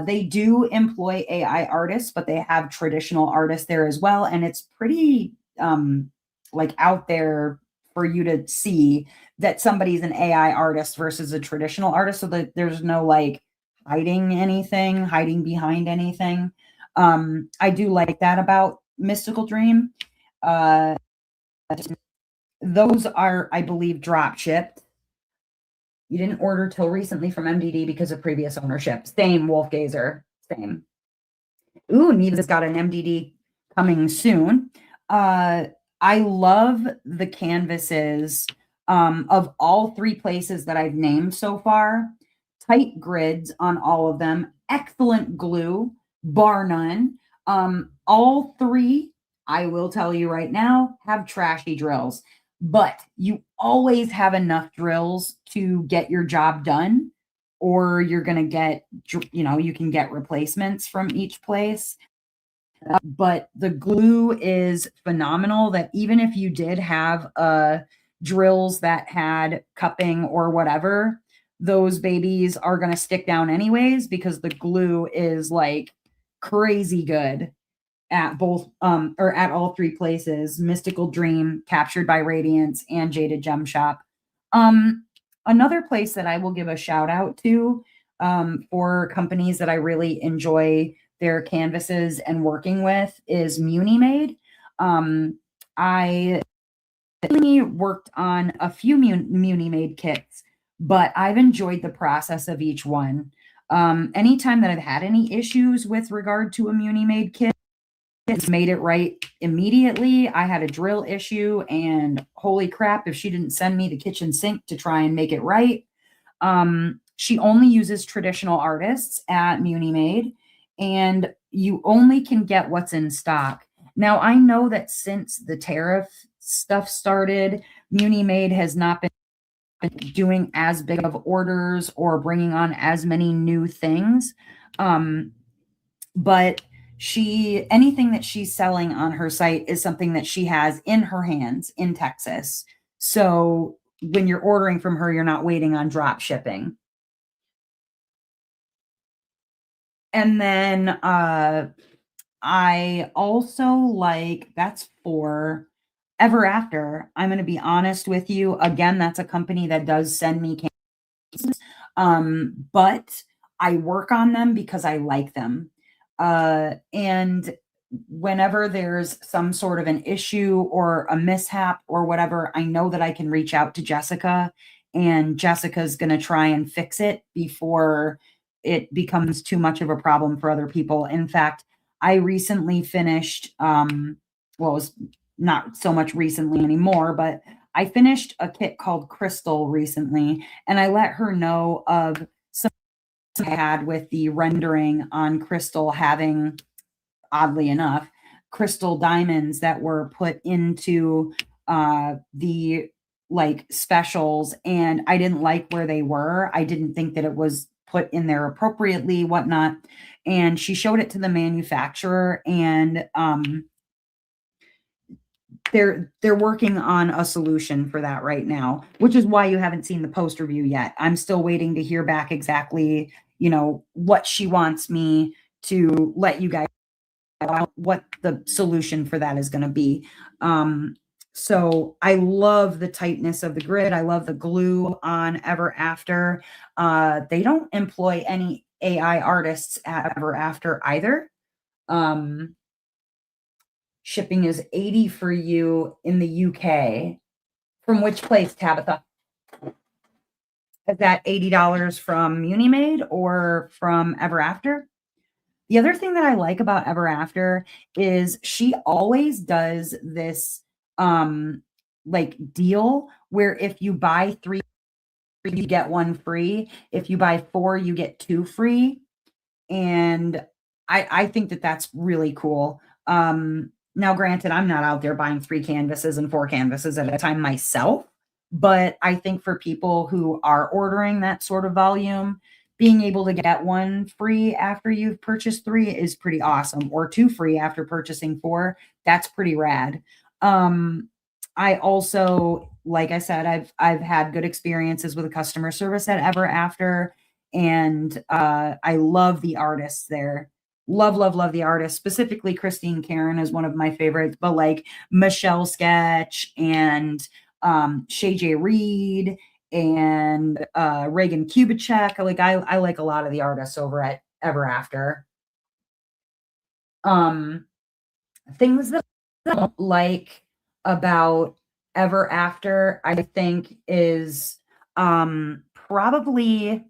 They do employ AI artists, but they have traditional artists there as well. And it's pretty like out there for you to see that somebody's an AI artist versus a traditional artist. So that there's no like hiding behind anything. I do like that about Mystical Dream. Those are, I believe, drop shipped. You didn't order till recently from MDD because of previous ownership. Same, Wolfgazer. Same. Ooh, Neva's got an MDD coming soon. I love the canvases of all 3 places that I've named so far. Tight grids on all of them. Excellent glue, bar none. All 3, I will tell you right now, have trashy drills. But you always have enough drills to get your job done, or you're going to get, you can get replacements from each place. But the glue is phenomenal that even if you did have drills that had cupping or whatever, those babies are going to stick down anyways because the glue is like crazy good at both or at all 3 places, Mystical Dream, Captured by Radiance, and Jada Gem Shop. Another place that I will give a shout out to for companies that I really enjoy their canvases and working with is MuniMade. I worked on a few MuniMade kits, but I've enjoyed the process of each one. Anytime that I've had any issues with regard to a MuniMade kit, it's made it right immediately. I had a drill issue, and holy crap, if she didn't send me the kitchen sink to try and make it right. She only uses traditional artists at MuniMade, and you only can get what's in stock. Now, I know that since the tariff stuff started, MuniMade has not been doing as big of orders or bringing on as many new things. Um, but anything that she's selling on her site is something that she has in her hands in Texas. So when you're ordering from her, you're not waiting on drop shipping. And then I also like, that's for Ever After. I'm going to be honest with you. Again, that's a company that does send me candles. But I work on them because I like them. And whenever there's some sort of an issue or a mishap or whatever, I know that I can reach out to Jessica, and Jessica's going to try and fix it before it becomes too much of a problem for other people. In fact, I recently finished, well, it was not so much recently anymore, but I finished a kit called Crystal recently, and I let her know of some I had with the rendering on Crystal having, oddly enough, crystal diamonds that were put into the like specials, and I didn't like where they were. I didn't think that it was put in there appropriately, whatnot. And she showed it to the manufacturer, and they're working on a solution for that right now, which is why you haven't seen the post review yet. I'm still waiting to hear back exactly, what she wants me to let you guys know what the solution for that is going to be. So I love the tightness of the grid. I love the glue on Ever After. They don't employ any AI artists at Ever After either. Shipping is 80 for you in the UK. From which place, Tabitha? Is that $80 from Unimade or from Ever After? The other thing that I like about Ever After is she always does this like deal where if you buy 3, you get 1 free. If you buy 4, you get 2 free. And I think that that's really cool. Now, granted, I'm not out there buying 3 canvases and 4 canvases at a time myself, but I think for people who are ordering that sort of volume, being able to get 1 free after you've purchased 3 is pretty awesome, or 2 free after purchasing 4. That's pretty rad. I also, like I said, I've had good experiences with the customer service at Ever After, and I love the artists there. Love the artists. Specifically, Christine Karen is one of my favorites, but like Michelle Sketch and Shay J. Reed and Reagan Kubicek. Like I like a lot of the artists over at Ever After. Things that I don't like about Ever After, I think, is probably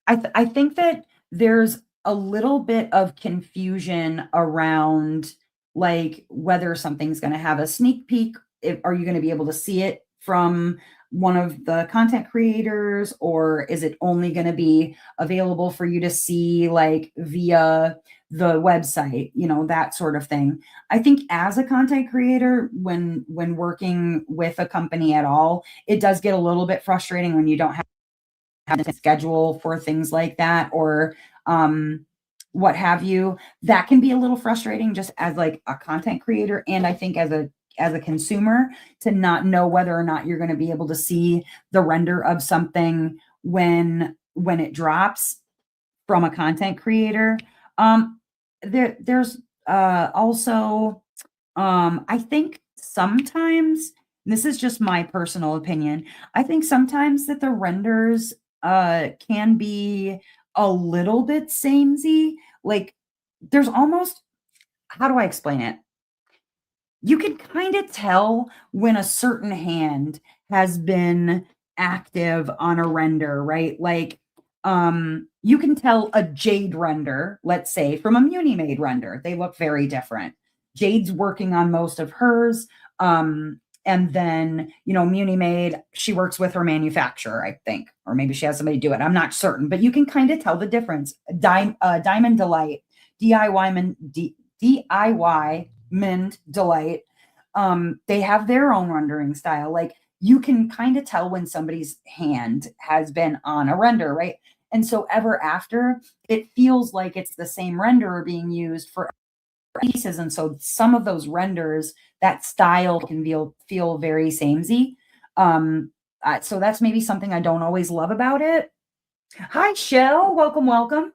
I think that there's a little bit of confusion around like whether something's going to have a sneak peek. Are you going to be able to see it from one of the content creators, or is it only going to be available for you to see like via the website, that sort of thing. I think as a content creator, when working with a company at all, it does get a little bit frustrating when you don't have a schedule for things like that, or what have you. That can be a little frustrating just as like a content creator, and I think as a consumer, to not know whether or not you're going to be able to see the render of something when it drops from a content creator. There's also I think sometimes, this is just my personal opinion, I think sometimes that the renders can be a little bit samey. Like there's almost, how do I explain it? You can kind of tell when a certain hand has been active on a render, right? Like you can tell a Jade render, let's say, from a Munimade render. They look very different. Jade's working on most of hers. And then, Munimade, she works with her manufacturer, I think, or maybe she has somebody do it. I'm not certain, but you can kind of tell the difference. Diamond Delight, DIY Mind Delight. They have their own rendering style. Like you can kind of tell when somebody's hand has been on a render, right? And so ever after, it feels like it's the same renderer being used for pieces. And so some of those renders, that style can feel very samey. So that's maybe something I don't always love about it. Hi, Shell. Welcome, welcome.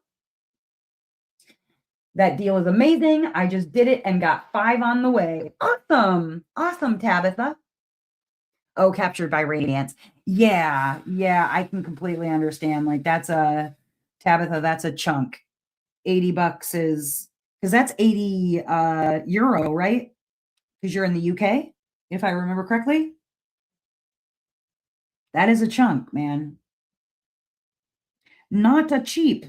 That deal is amazing. I just did it and got 5 on the way. Awesome. Awesome, Tabitha. Oh, captured by radiance. Yeah, yeah, I can completely understand. Like that's a Tabitha, that's a chunk. $80 is because that's 80 euro, right? Because you're in the UK, if I remember correctly. That is a chunk, man. Not a cheap,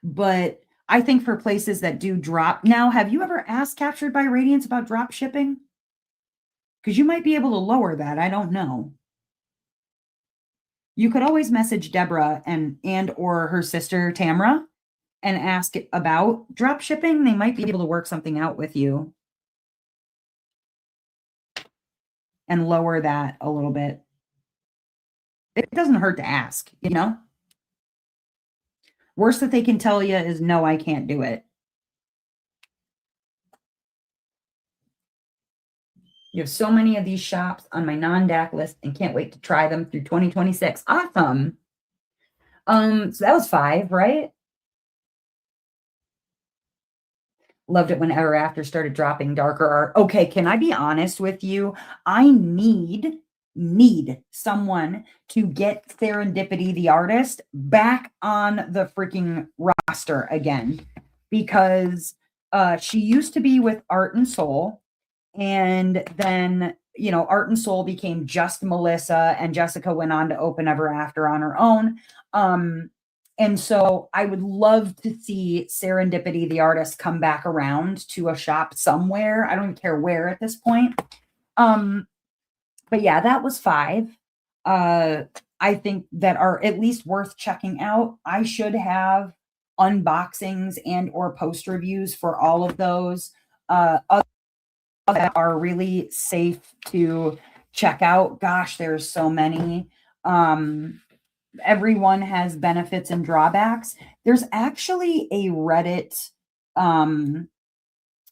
but I think for places that do drop. Now, have you ever asked Captured by Radiance about drop shipping? Because you might be able to lower that. I don't know. You could always message Deborah and or her sister Tamra and ask about drop shipping. They might be able to work something out with you and lower that a little bit. It doesn't hurt to ask, you know? Worst that they can tell you is no, I can't do it. You have so many of these shops on my non-DAC list and can't wait to try them through 2026. Awesome. So that was 5, right? Loved it when Ever After started dropping darker art. Okay, can I be honest with you? I need someone to get Serendipity the artist back on the freaking roster again, because she used to be with Art and Soul, and then Art and Soul became just Melissa, and Jessica went on to open Ever After on her own. And so I would love to see Serendipity the artist come back around to a shop somewhere. I don't care where at this point. But yeah, that was 5. I think that are at least worth checking out. I should have unboxings and or post reviews for all of those that are really safe to check out. Gosh, there's so many. Everyone has benefits and drawbacks. There's actually a Reddit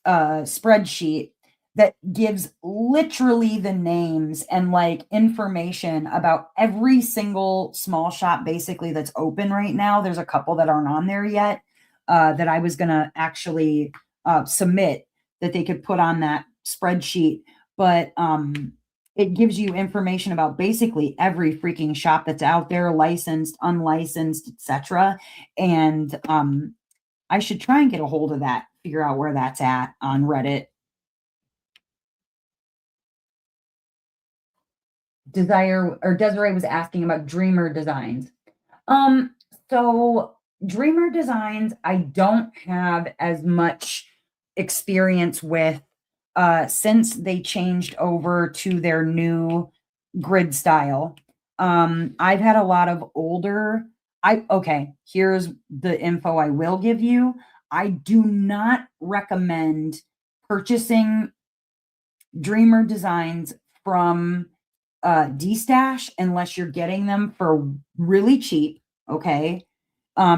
spreadsheet that gives literally the names and like information about every single small shop basically that's open right now. There's a couple that aren't on there yet that I was going to actually submit that they could put on that spreadsheet. But it gives you information about basically every freaking shop that's out there, licensed, unlicensed, etc. And I should try and get a hold of that, figure out where that's at on Reddit. Desiree was asking about Dreamer Designs. So Dreamer Designs, I don't have as much experience with since they changed over to their new grid style. I've had a lot of older. Okay, here's the info I will give you. I do not recommend purchasing Dreamer Designs from D-Stash unless you're getting them for really cheap, okay?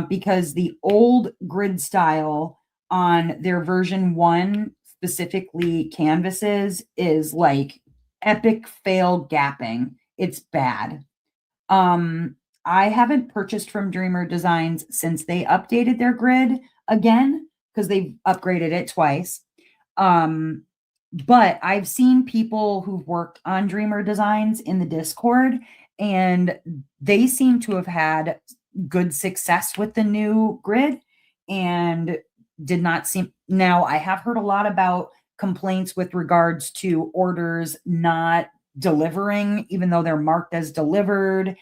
Because the old grid style on their version 1, specifically canvases, is like epic fail gapping. It's bad. I haven't purchased from Dreamer Designs since they updated their grid again, because they've upgraded it twice. But I've seen people who've worked on Dreamer Designs in the Discord, and they seem to have had good success with the new grid and did not seem. Now, I have heard a lot about complaints with regards to orders not delivering, even though they're marked as delivered.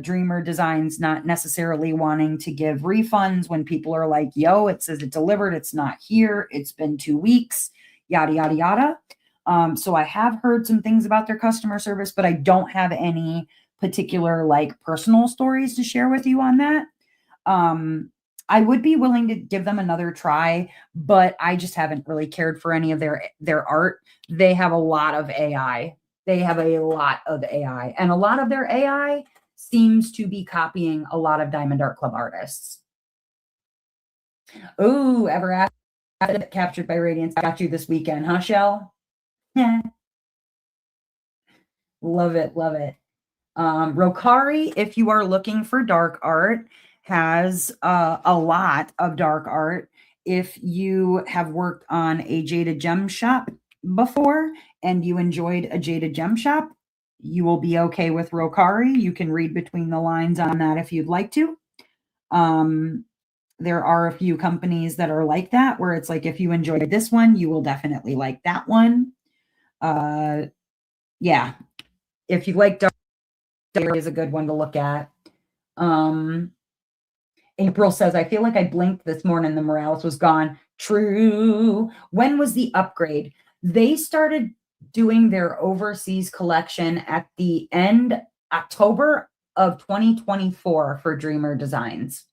Dreamer Designs not necessarily wanting to give refunds when people are like, yo, it says it delivered, it's not here, it's been 2 weeks, yada, yada, yada. So I have heard some things about their customer service, but I don't have any particular like personal stories to share with you on that. I would be willing to give them another try, but I just haven't really cared for any of their art. They have a lot of AI They have a lot of AI, and a lot of their AI seems to be copying a lot of Diamond Art Club artists. Oh, ever after Captured by Radiance got you this weekend, huh, Shell? Yeah. Love it, love it. Rokari, if you are looking for dark art, has a lot of dark art. If you have worked on a Jada Gem shop before and you enjoyed a Jada Gem shop, you will be okay with Rokari. You can read between the lines on that if you'd like to. There are a few companies that are like that, where it's like, if you enjoyed this one, you will definitely like that one. Yeah. If you like dark, is a good one to look at. April says, I feel like I blinked this morning, the Morales was gone. True. When was the upgrade? They started doing their overseas collection at the end October of 2024 for Dreamer Designs.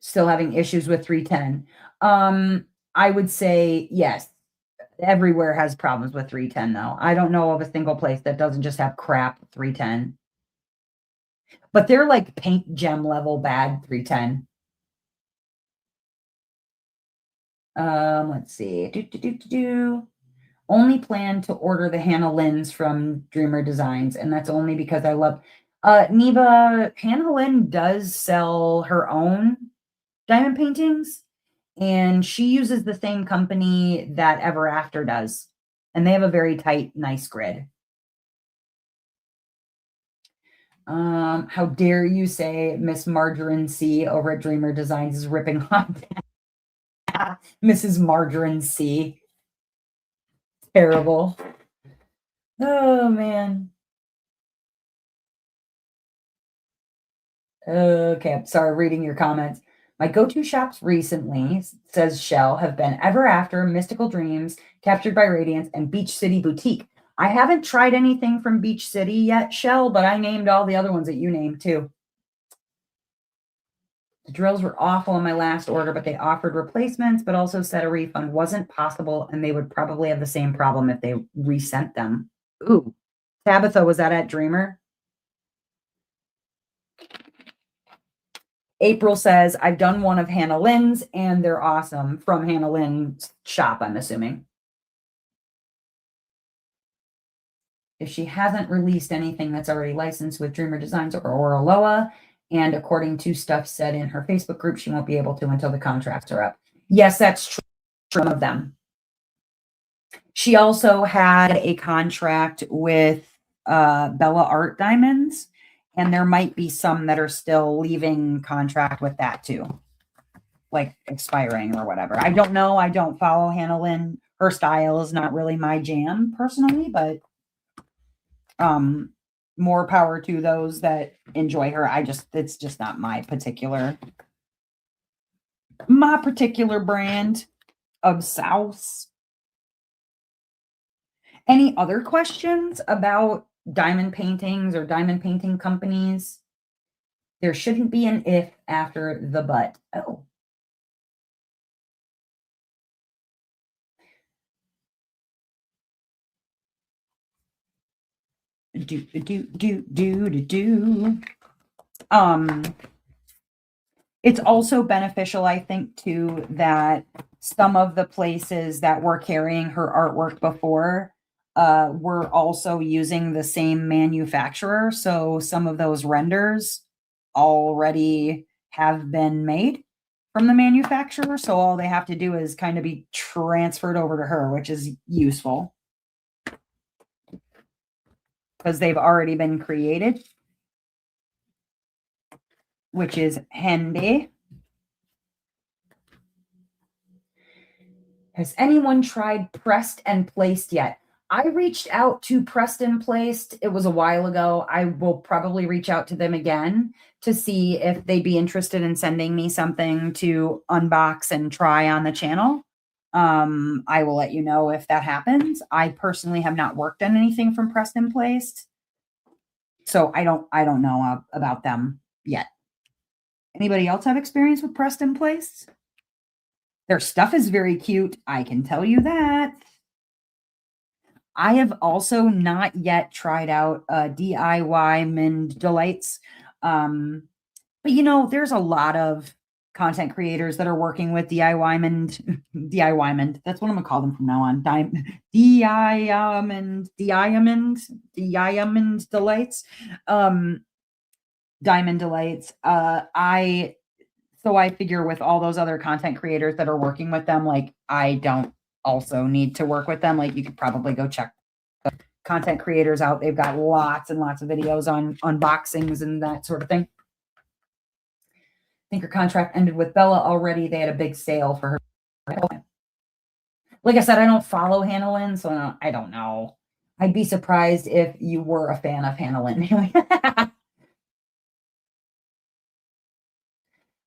Still having issues with 310. I would say yes. Everywhere has problems with 310 though. I don't know of a single place that doesn't just have crap 310. But they're like paint gem level bad 310. Let's see. Only plan to order the Hannah Lynn's from Dreamer Designs, and that's only because I love Neva. Hannah Lynn does sell her own diamond paintings, and she uses the same company that Ever After does, and they have a very tight, nice grid. How dare you say Miss Margarine C over at Dreamer Designs is ripping on Mrs. Margarine C. Terrible. Oh, man. Okay, I'm sorry, reading your comments. My go-to shops recently, says Shell, have been Ever After, Mystical Dreams, Captured by Radiance, and Beach City Boutique. I haven't tried anything from Beach City yet, Shell, but I named all the other ones that you named too. The drills were awful in my last order, but they offered replacements, but also said a refund wasn't possible, and they would probably have the same problem if they resent them. Ooh. Tabitha, was that at Dreamer? April says, I've done one of Hannah Lynn's, and they're awesome. From Hannah Lynn's shop, I'm assuming. If she hasn't released anything that's already licensed with Dreamer Designs or Aloha, and according to stuff said in her Facebook group, she won't be able to until the contracts are up. Yes, that's true. Some of them. She also had a contract with Bella Art Diamonds, and there might be some that are still leaving contract with that too, like expiring or whatever. I don't know. I don't follow Hannah Lynn. Her style is not really my jam personally, but more power to those that enjoy her. It's just not my particular brand of South. Any other questions about diamond paintings or diamond painting companies? There shouldn't be an if after the but. Oh. It's also beneficial, I think, too, that some of the places that were carrying her artwork before were also using the same manufacturer. So some of those renders already have been made from the manufacturer. So all they have to do is kind of be transferred over to her, which is useful because they've already been created, which is handy. Has anyone tried pressed and placed yet? I reached out to Pressed and Placed. It was a while ago. I will probably reach out to them again to see if they'd be interested in sending me something to unbox and try on the channel. I will let you know if that happens. I personally have not worked on anything from Pressed and Placed, so I don't know about them yet. Anybody else have experience with Pressed and Placed? Their stuff is very cute. I can tell you that. I have also not yet tried out DIY Mind Delights. But there's a lot of content creators that are working with DIY Mind, DIY Mind. That's what I'm gonna call them from now on. Diamond Delights. Um, Diamond Delights. I figure with all those other content creators that are working with them, like I don't also need to work with them. Like you could probably go check content creators out. They've got lots and lots of videos on unboxings and that sort of thing. I think her contract ended with Bella already. They had a big sale for her. Like I said, I don't follow Hannah Lynn, so I don't know. I'd be surprised if you were a fan of Hannah Lynn.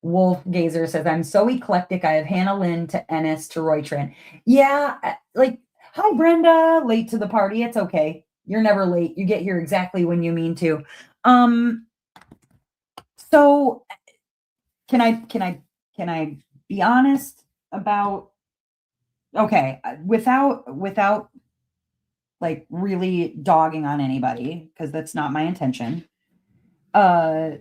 Wolf Gazer says, I'm so eclectic. I have Hannah Lynn to Ennis to Roy Tran. Yeah, like, hi, Brenda. Late to the party. It's okay. You're never late. You get here exactly when you mean to. So can I be honest about okay, without like really dogging on anybody, because that's not my intention. I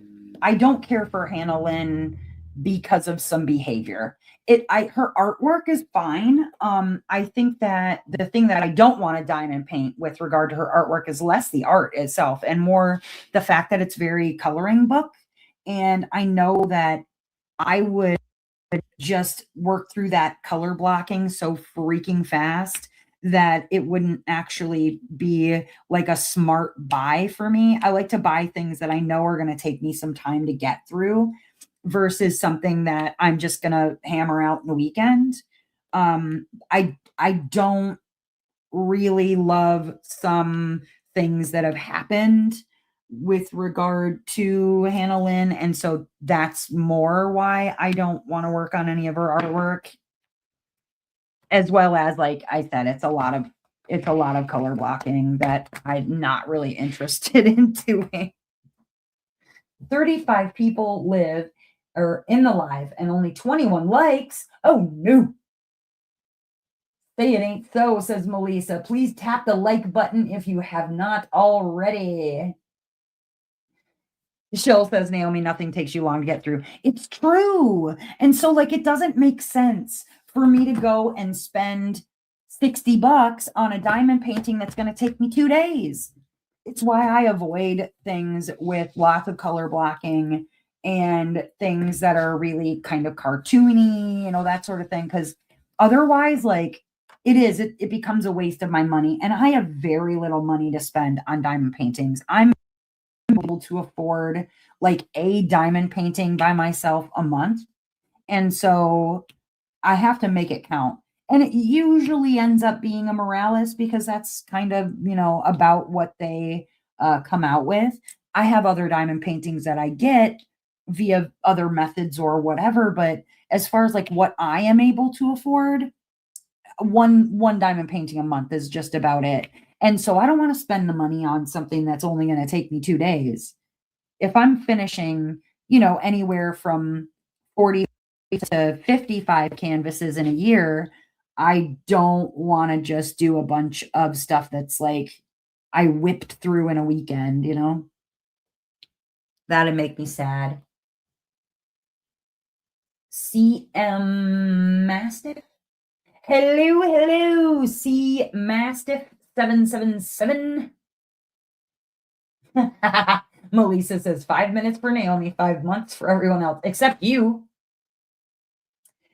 don't care for Hannah Lynn because of some behavior. Her artwork is fine. I think that the thing that I don't want to diamond paint with regard to her artwork is less the art itself and more the fact that it's very coloring book. And I know that I would just work through that color blocking so freaking fast that it wouldn't actually be like a smart buy for me. I like to buy things that I know are going to take me some time to get through versus something that I'm just going to hammer out in the weekend. I don't really love some things that have happened with regard to Hannah Lynn. And so that's more why I don't want to work on any of her artwork. As well as, like I said, it's a lot of color blocking that I'm not really interested in doing. 35 people live or in the live and only 21 likes. Oh no. Say it ain't so, says Melissa. Please tap the like button if you have not already. Michelle says, Naomi, nothing takes you long to get through. It's true. And so, like, it doesn't make sense for me to go and spend $60 on a diamond painting that's going to take me 2 days. It's why I avoid things with lots of color blocking and things that are really kind of cartoony, that sort of thing. Because otherwise, like, it becomes a waste of my money. And I have very little money to spend on diamond paintings. I'm able to afford like a diamond painting by myself a month. And so I have to make it count. And it usually ends up being a Morales because that's kind of, about what they come out with. I have other diamond paintings that I get via other methods or whatever. But as far as like what I am able to afford, one diamond painting a month is just about it. And so I don't want to spend the money on something that's only going to take me 2 days. If I'm finishing, anywhere from 40 to 55 canvases in a year, I don't want to just do a bunch of stuff that's like I whipped through in a weekend, That'd make me sad. CM Mastiff. Hello, C Mastiff 777. Melissa says 5 minutes for Naomi, 5 months for everyone else, except you.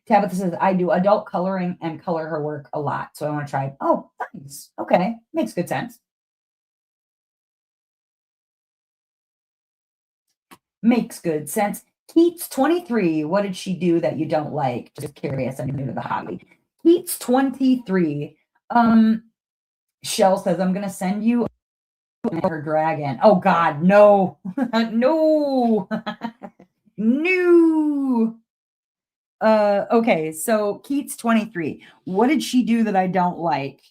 Tabitha says, I do adult coloring and color her work a lot. So I want to try. Oh, nice. Okay. Makes good sense. Makes good sense. Keats 23. What did she do that you don't like? Just curious. I'm new to the hobby. Keats 23. Shell says, I'm going to send you her dragon. Oh God, no. No. No. Okay, so Keats 23. What did she do that I don't like?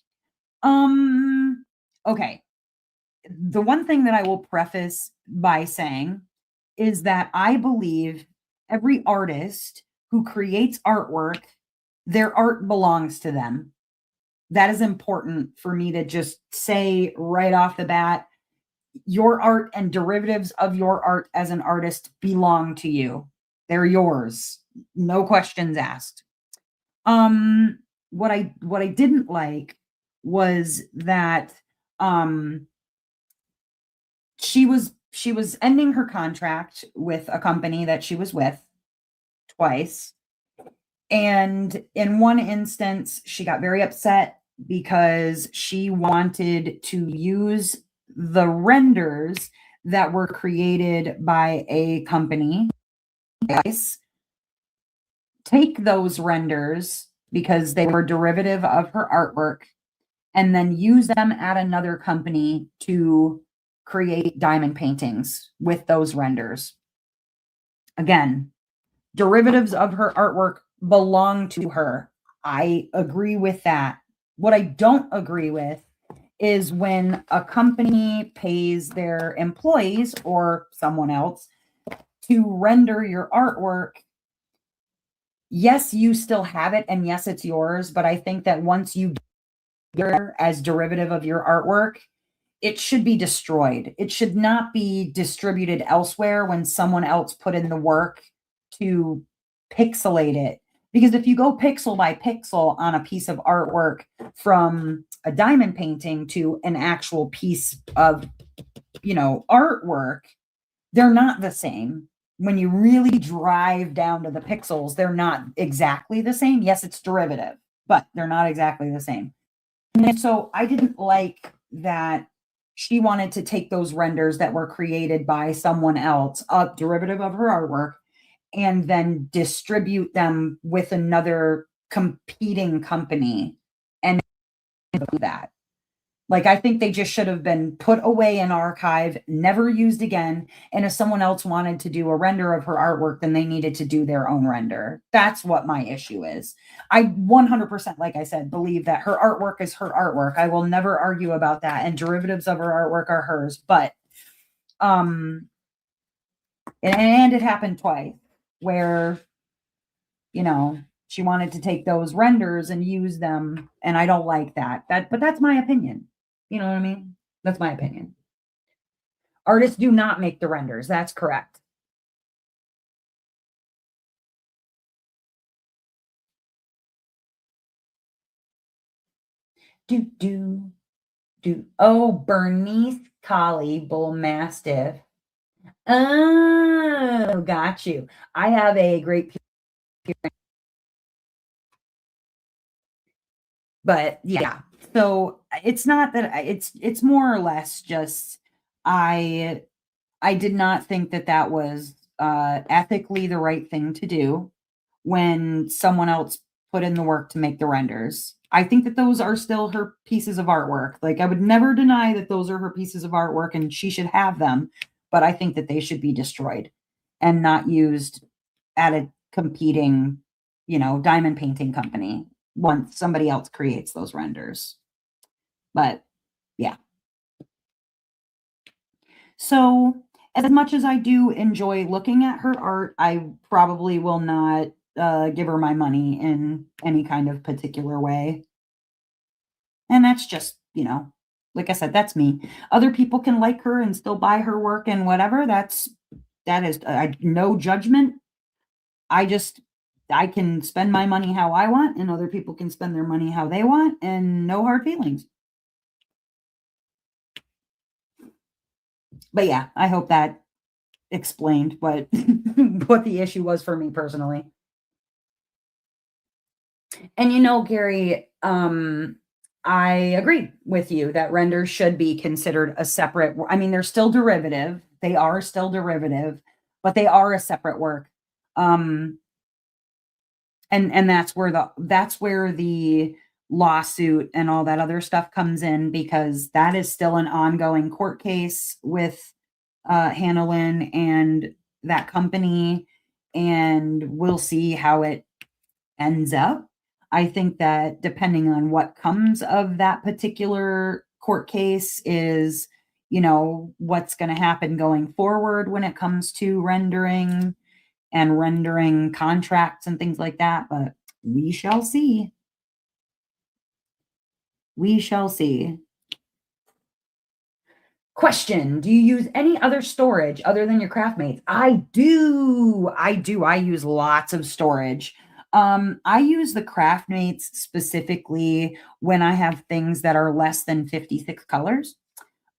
Okay. The one thing that I will preface by saying is that I believe every artist who creates artwork, their art belongs to them. that is important for me to just say right off the bat. Your art and derivatives of your art as an artist belong to you. They're yours. No questions asked. What I didn't like was that um she was ending her contract with a company that she was with twice. And in one instance, she got very upset because she wanted to use the renders that were created by a company, guys, take those renders because they were derivative of her artwork, and then use them at another company to create diamond paintings with those renders. Again, derivatives of her artwork belong to her. I agree with that. What I don't agree with is when a company pays their employees or someone else to render your artwork. Yes, you still have it, and yes, it's yours, but I think that once you get it as derivative of your artwork, it should be destroyed. It should not be distributed elsewhere when someone else put in the work to pixelate it. Because if you go pixel by pixel on a piece of artwork from a diamond painting to an actual piece of, artwork, they're not the same. When you really drive down to the pixels, they're not exactly the same. Yes, it's derivative, but they're not exactly the same. And so I didn't like that she wanted to take those renders that were created by someone else, a derivative of her artwork, and then distribute them with another competing company and do that. Like, I think they just should have been put away in archive, never used again. And if someone else wanted to do a render of her artwork, then they needed to do their own render. That's what my issue is. I 100%, like I said, believe that her artwork is her artwork. I will never argue about that. And derivatives of her artwork are hers. But, and it happened twice where, she wanted to take those renders and use them. And I don't like that. But that's my opinion. You know what I mean? That's my opinion. Artists do not make the renders. That's correct. Do, do, do. Oh, Bernice Collie, Bull Mastiff. Oh, got you. I have a great, but yeah. So it's not that it's more or less just I I did not think that that was ethically the right thing to do when someone else put in the work to make the renders. I think that those are still her pieces of artwork. Like, I would never deny that those are her pieces of artwork and she should have them, but I think that they should be destroyed and not used at a competing, diamond painting company once somebody else creates those renders. But yeah. So, as much as I do enjoy looking at her art, I probably will not give her my money in any kind of particular way. And that's just, like I said, that's me. Other people can like her and still buy her work and whatever. That is no judgment. I can spend my money how I want, and other people can spend their money how they want, and no hard feelings. But yeah, I hope that explained what what the issue was for me personally. And Gary, I agree with you that renders should be considered a separate. I mean, they're still derivative. They are still derivative, but they are a separate work. And that's where the lawsuit and all that other stuff comes in, because that is still an ongoing court case with Hanlon and that company, and we'll see how it ends up. I think that depending on what comes of that particular court case is, what's going to happen going forward when it comes to rendering and rendering contracts and things like that. But we shall see. We shall see. Question: do you use any other storage other than your Craftmates? I do. I use lots of storage. I use the Craftmates specifically when I have things that are less than 56 colors.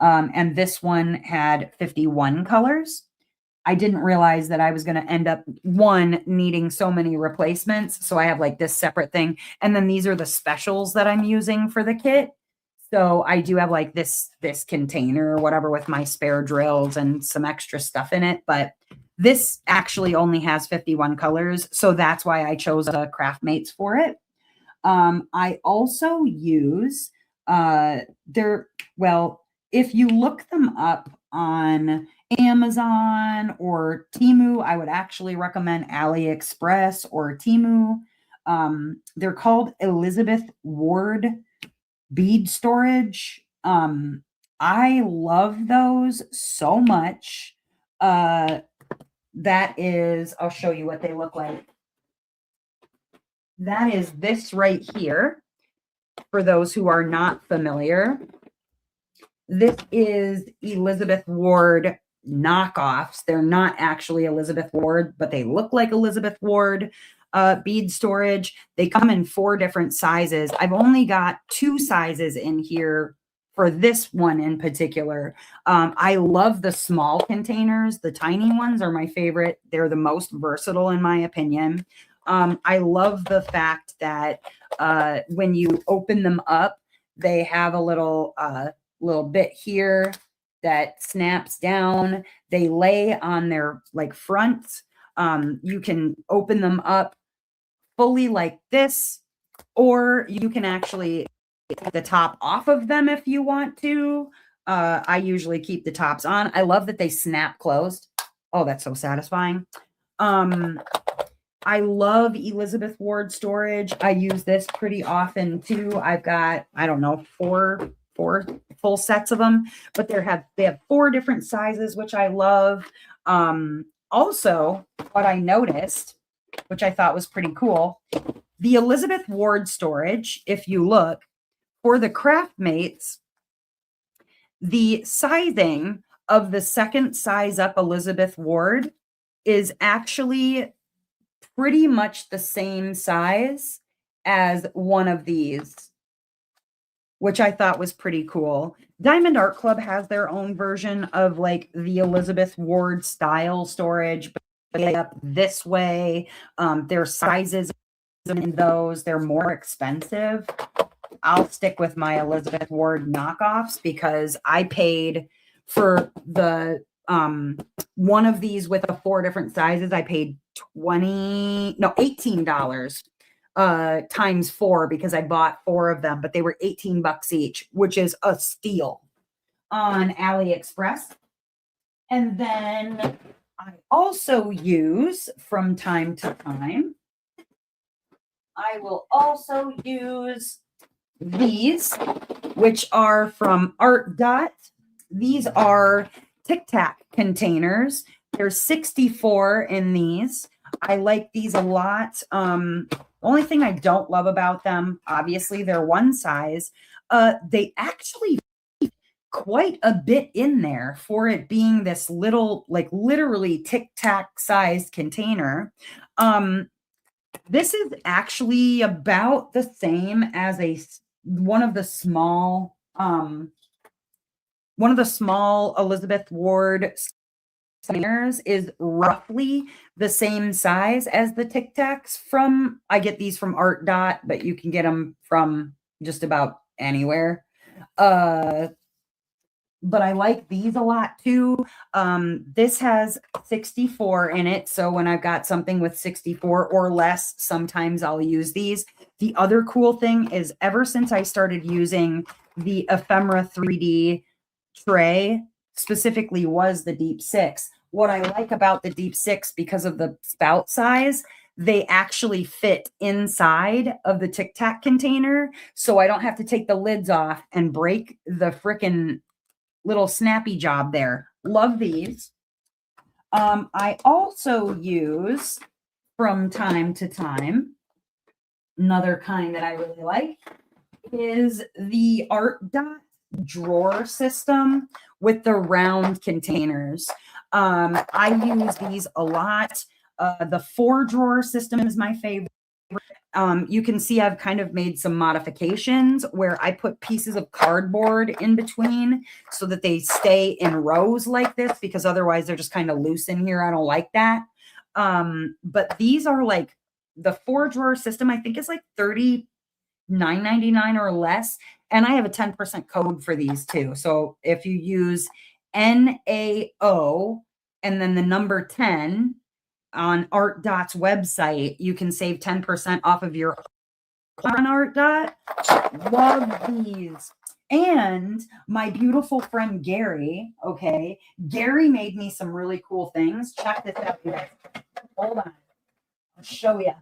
And this one had 51 colors. I didn't realize that I was going to end up needing so many replacements. So I have like this separate thing. And then these are the specials that I'm using for the kit. So I do have like this container or whatever with my spare drills and some extra stuff in it. But this actually only has 51 colors. So that's why I chose the Craftmates for it. I also use if you look them up on Amazon or Temu, I would actually recommend AliExpress or Temu. They're called Elizabeth Ward bead storage. I love those so much. That is, I'll show you what they look like. That is this right here. For those who are not familiar, this is Elizabeth Ward knockoffs. They're not actually Elizabeth Ward, but they look like Elizabeth Ward bead storage. They come in 4 different sizes. I've only got 2 sizes in here for this one in particular. I love the small containers. The tiny ones are my favorite. They're the most versatile in my opinion. I love the fact that when you open them up, they have a little bit here that snaps down. They lay on their like front. You can open them up fully like this, or you can actually take the top off of them if you want to. I usually keep the tops on. I love that they snap closed. Oh, that's so satisfying. I love Elizabeth Ward storage. I use this pretty often too. I've got, I don't know, four full sets of them, but they have 4 different sizes, which I love. Also, what I noticed, which I thought was pretty cool, the Elizabeth Ward storage, if you look, for the Craftmates, the sizing of the second size up Elizabeth Ward is actually pretty much the same size as one of these, which I thought was pretty cool. Diamond Art Club has their own version of like the Elizabeth Ward style storage, but they up this way. Their sizes in those, they're more expensive. I'll stick with my Elizabeth Ward knockoffs because I paid for the one of these with the 4 different sizes. I paid $18 times 4 because I bought 4 of them, but they were $18 each, which is a steal on AliExpress. And then I also use from time to time, I will also use these, which are from Art Dot. These are Tic Tac containers. There's 64 in these. I like these a lot. Only thing I don't love about them, obviously, they're one size. They actually fit quite a bit in there for it being this little, like literally Tic Tac sized container. This is actually about the same as one of the small Elizabeth Ward containers is roughly the same size as the Tic Tacs I get these from Art Dot, but you can get them from just about anywhere. But I like these a lot too. This has 64 in it. So when I've got something with 64 or less, sometimes I'll use these. The other cool thing is ever since I started using the Ephemera 3D tray, specifically was the Deep 6. What I like about the Deep 6, because of the spout size, they actually fit inside of the Tic Tac container. So I don't have to take the lids off and break the frickin' little snappy job there. Love these. I also use from time to time another kind that I really like is the Art Dot drawer system with the round containers. I use these a lot. The 4-drawer system is my favorite. You can see I've kind of made some modifications where I put pieces of cardboard in between so that they stay in rows like this, because otherwise they're just kind of loose in here. I don't like that. But these are like the 4-drawer system, I think is like $39.99 or less. And I have a 10% code for these too. So if you use NAO and then the number 10 on Art Dot's website, you can save 10% off of your on Art Dot. Love these. And my beautiful friend Gary, okay, Gary made me some really cool things. Check this out, you guys. Hold on. I'll show you.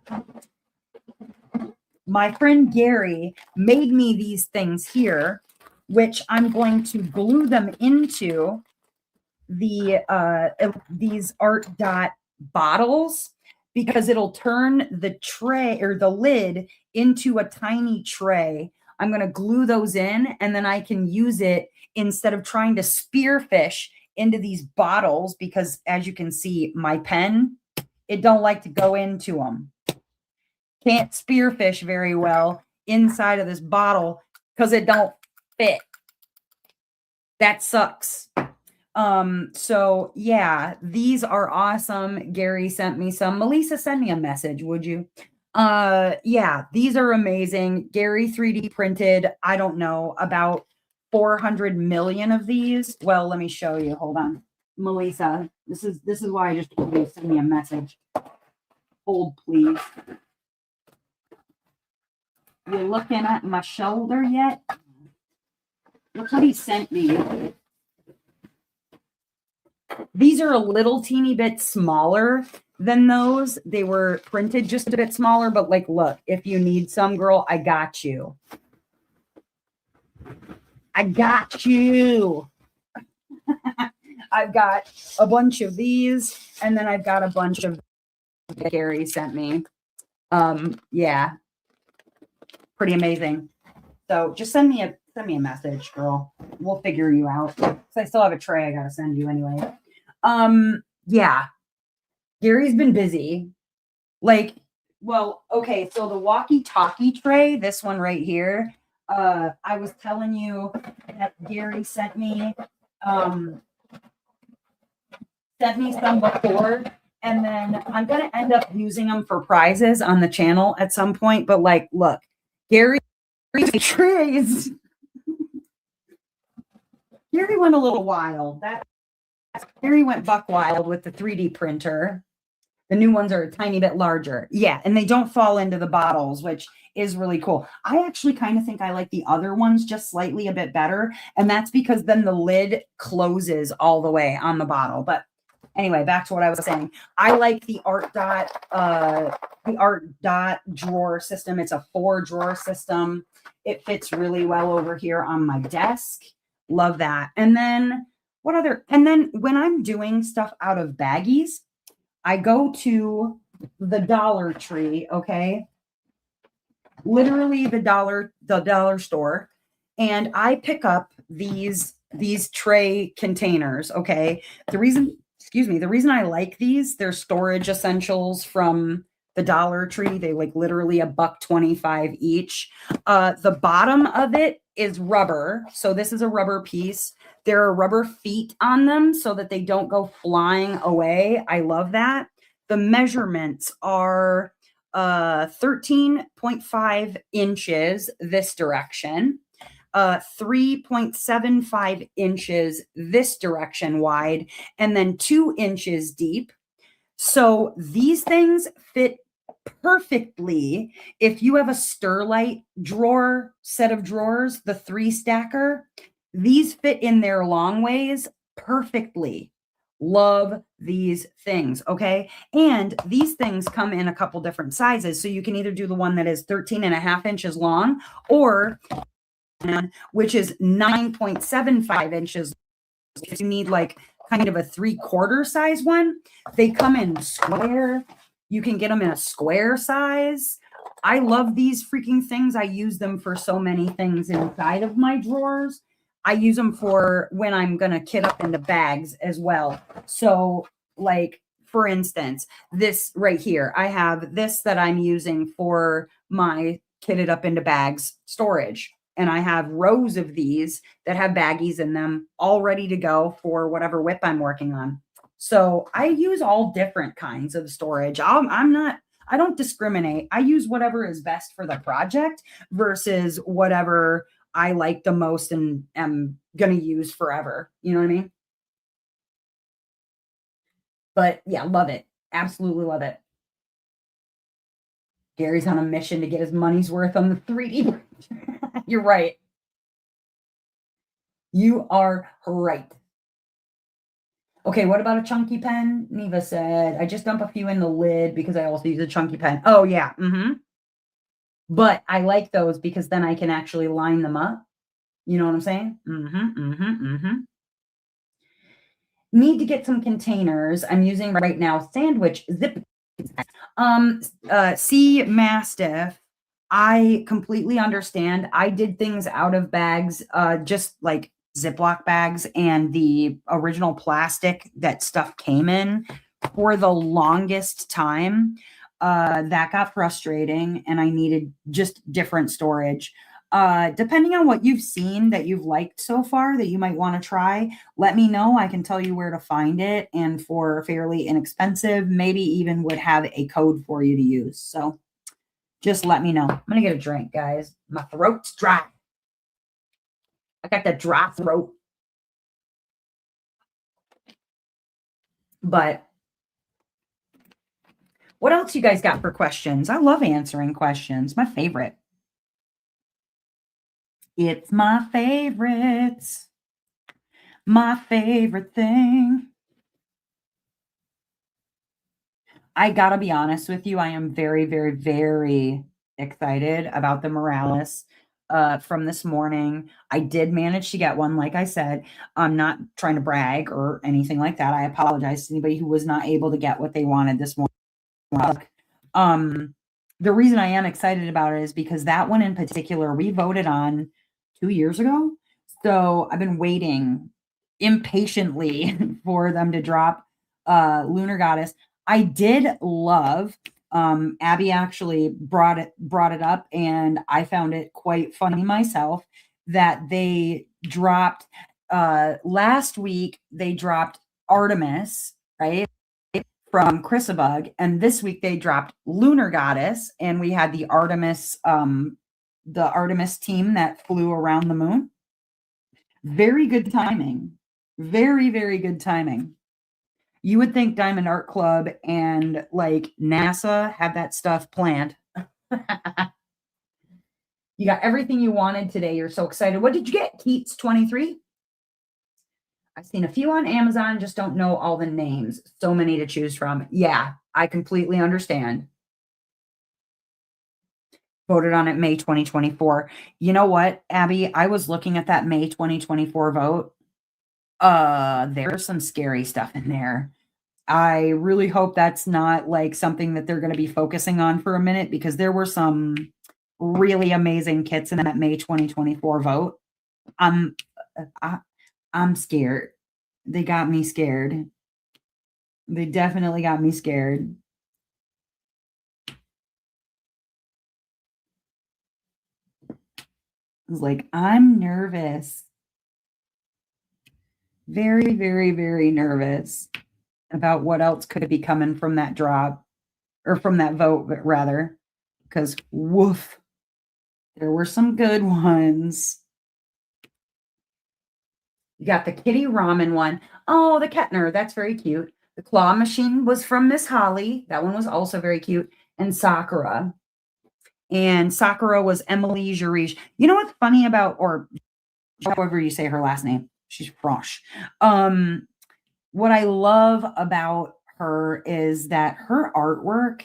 My friend Gary made me these things here, which I'm going to glue them into the these Art Dot bottles, because it'll turn the tray or the lid into a tiny tray. I'm going to glue those in, and then I can use it instead of trying to spearfish into these bottles, because as you can see, my pen, it don't like to go into them. Can't spearfish very well inside of this bottle because it don't fit. That sucks. So yeah, these are awesome. Gary sent me some. Melissa, send me a message, would you? Yeah, these are amazing. Gary 3D printed, I don't know, about 400 million of these. Well, let me show you. Hold on. Melissa, this is why I just told you to send me a message. Hold, please. You looking at my shoulder yet? Look what he sent me. These are a little teeny bit smaller than those. They were printed just a bit smaller, but like, look, if you need some, girl, I got you. I got you. I've got a bunch of these, and then I've got a bunch of that Gary sent me. Yeah, pretty amazing. So just send me a message, girl. We'll figure you out. So I still have a tray I gotta send you anyway. Yeah, Gary's been busy. Like, well, okay, so the walkie-talkie tray, this one right here, I was telling you that Gary sent me some before, and then I'm gonna end up using them for prizes on the channel at some point. But like, look, Gary's trays. Gary went a little wild. Gary went buck wild with the 3D printer. The new ones are a tiny bit larger. Yeah, and they don't fall into the bottles, which is really cool. I actually kind of think I like the other ones just slightly a bit better, and that's because then the lid closes all the way on the bottle. But anyway, back to what I was saying. I like the Art Dot drawer system. It's a 4-drawer system. It fits really well over here on my desk. Love that. And then when I'm doing stuff out of baggies, I go to the Dollar Tree, okay? Literally the dollar store, and I pick up these tray containers, okay? The reason I like these, they're storage essentials from the Dollar Tree. They like literally $1.25 each. The bottom of it is rubber. So this is a rubber piece. There are rubber feet on them so that they don't go flying away. I love that. The measurements are 13.5 inches this direction, 3.75 inches this direction wide, and then 2 inches deep. So these things fit perfectly if you have a Sterlite drawer set of drawers, the 3-stacker. These fit in there long ways perfectly. Love these things, okay? And these things come in a couple different sizes. So you can either do the one that is 13.5 inches long, or which is 9.75 inches. If you need like kind of a 3/4 size one, they come in square You can get them in a square size. I love these freaking things. I use them for so many things inside of my drawers. I use them for when I'm going to kit up into bags as well. So, like, for instance, this right here, I have this that I'm using for my kitted up into bags storage. And I have rows of these that have baggies in them all ready to go for whatever whip I'm working on. So I use all different kinds of storage. I don't discriminate. I use whatever is best for the project versus whatever I like the most and am going to use forever. You know what I mean? But yeah, love it. Absolutely love it. Gary's on a mission to get his money's worth on the 3D. You're right. You are right. Okay, what about a chunky pen? Neva said, I just dump a few in the lid because I also use a chunky pen. Oh, yeah. But I like those because then I can actually line them up. You know what I'm saying? Need to get some containers. I'm using right now sandwich zip. C Mastiff. I completely understand. I did things out of bags, just like Ziploc bags and the original plastic that stuff came in for the longest time. That got frustrating and I needed just different storage. Depending on what you've seen that you've liked so far that you might want to try, let me know. I can tell you where to find it and for fairly inexpensive, maybe even would have a code for you to use. So just let me know. I'm going to get a drink, guys. My throat's dry. I got that dry throat. But what else you guys got for questions? I love answering questions. My favorite. It's my favorite. My favorite thing. I gotta be honest with you. I am very, very, very excited about the Morales from this morning. I did manage to get one, like I said. I'm not trying to brag or anything like that. I apologize to anybody who was not able to get what they wanted this morning. The reason I am excited about it is because that one in particular, we voted on 2 years ago. So I've been waiting impatiently for them to drop Lunar Goddess. I did love Abby actually brought it up and I found it quite funny myself that they dropped last week they dropped Artemis, right? From Chrisabug, and this week they dropped Lunar Goddess, and we had the Artemis team that flew around the moon. Very good timing. Very, very good timing. You would think Diamond Art Club and like NASA have that stuff planned. You got everything you wanted today. You're so excited. What did you get, Keats 23? I've seen a few on Amazon, just don't know all the names. So many to choose from. Yeah, I completely understand. Voted on it May 2024. You know what, Abby? I was looking at that May 2024 vote. There's some scary stuff in there. I really hope that's not like something that they're going to be focusing on for a minute because there were some really amazing kits in that May 2024 vote. I'm scared. They got me scared. They definitely got me scared. I was like, I'm nervous. Very, very, very nervous about what else could be coming from that drop or from that vote, but rather, because woof, there were some good ones. You got the kitty ramen one. Oh, the Kettner. That's very cute. The claw machine was from Miss Holly. That one was also very cute. And Sakura. And Sakura was Emily Jurish. You know what's funny about, or however you say her last name, she's French. What I love about her is that her artwork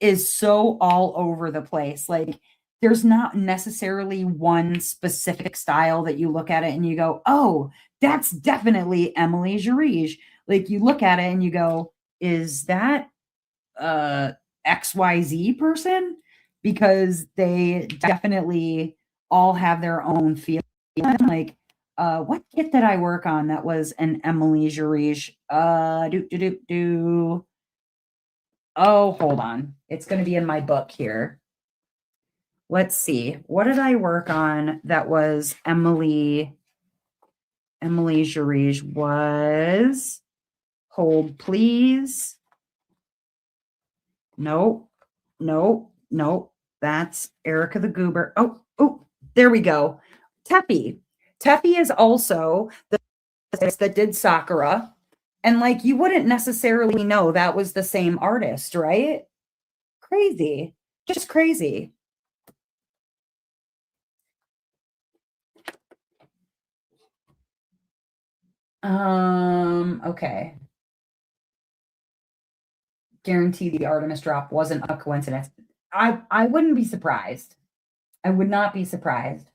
is so all over the place. Like, there's not necessarily one specific style that you look at it and you go, oh, that's definitely Emily Jurish. Like, you look at it and you go, is that XYZ person because they definitely all have their own feeling. Like, what kit did I work on that was an Emily Jarige? Do. Oh, hold on. It's going to be in my book here. Let's see. What did I work on that was Emily Jarige was, hold please. Nope. Nope. Nope. That's Erica the Goober. Oh, there we go. Teppy. Teppy is also the that did Sakura. And like you wouldn't necessarily know that was the same artist, right? Crazy. Just crazy. Okay. Guarantee the Artemis drop wasn't a coincidence. I wouldn't be surprised. I would not be surprised.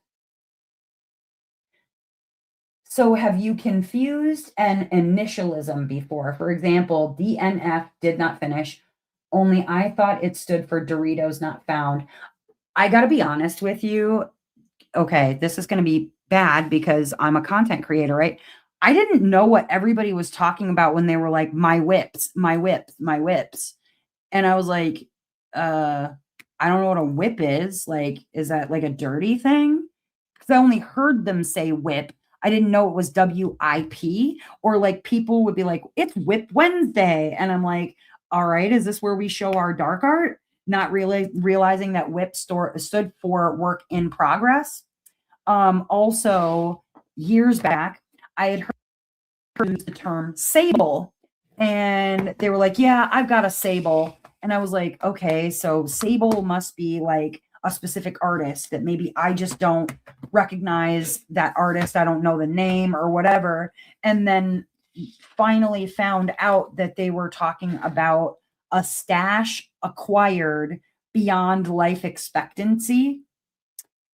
So have you confused an initialism before? For example, DNF did not finish. Only I thought it stood for Doritos not found. I got to be honest with you. Okay, this is going to be bad because I'm a content creator, right? I didn't know what everybody was talking about when they were like, my whips, my whips, my whips. And I was like, uh, I don't know what a whip is. Like, is that like a dirty thing? Because I only heard them say whip. I didn't know it was WIP, or like people would be like, it's Whip Wednesday. And I'm like, all right, is this where we show our dark art? Not really realizing that whip stood for work in progress. Also, years back, I had heard the term sable, and they were like, yeah, I've got a sable. And I was like, okay, so sable must be like a specific artist that maybe I just don't recognize that artist. I don't know the name or whatever. And then finally found out that they were talking about a stash acquired beyond life expectancy.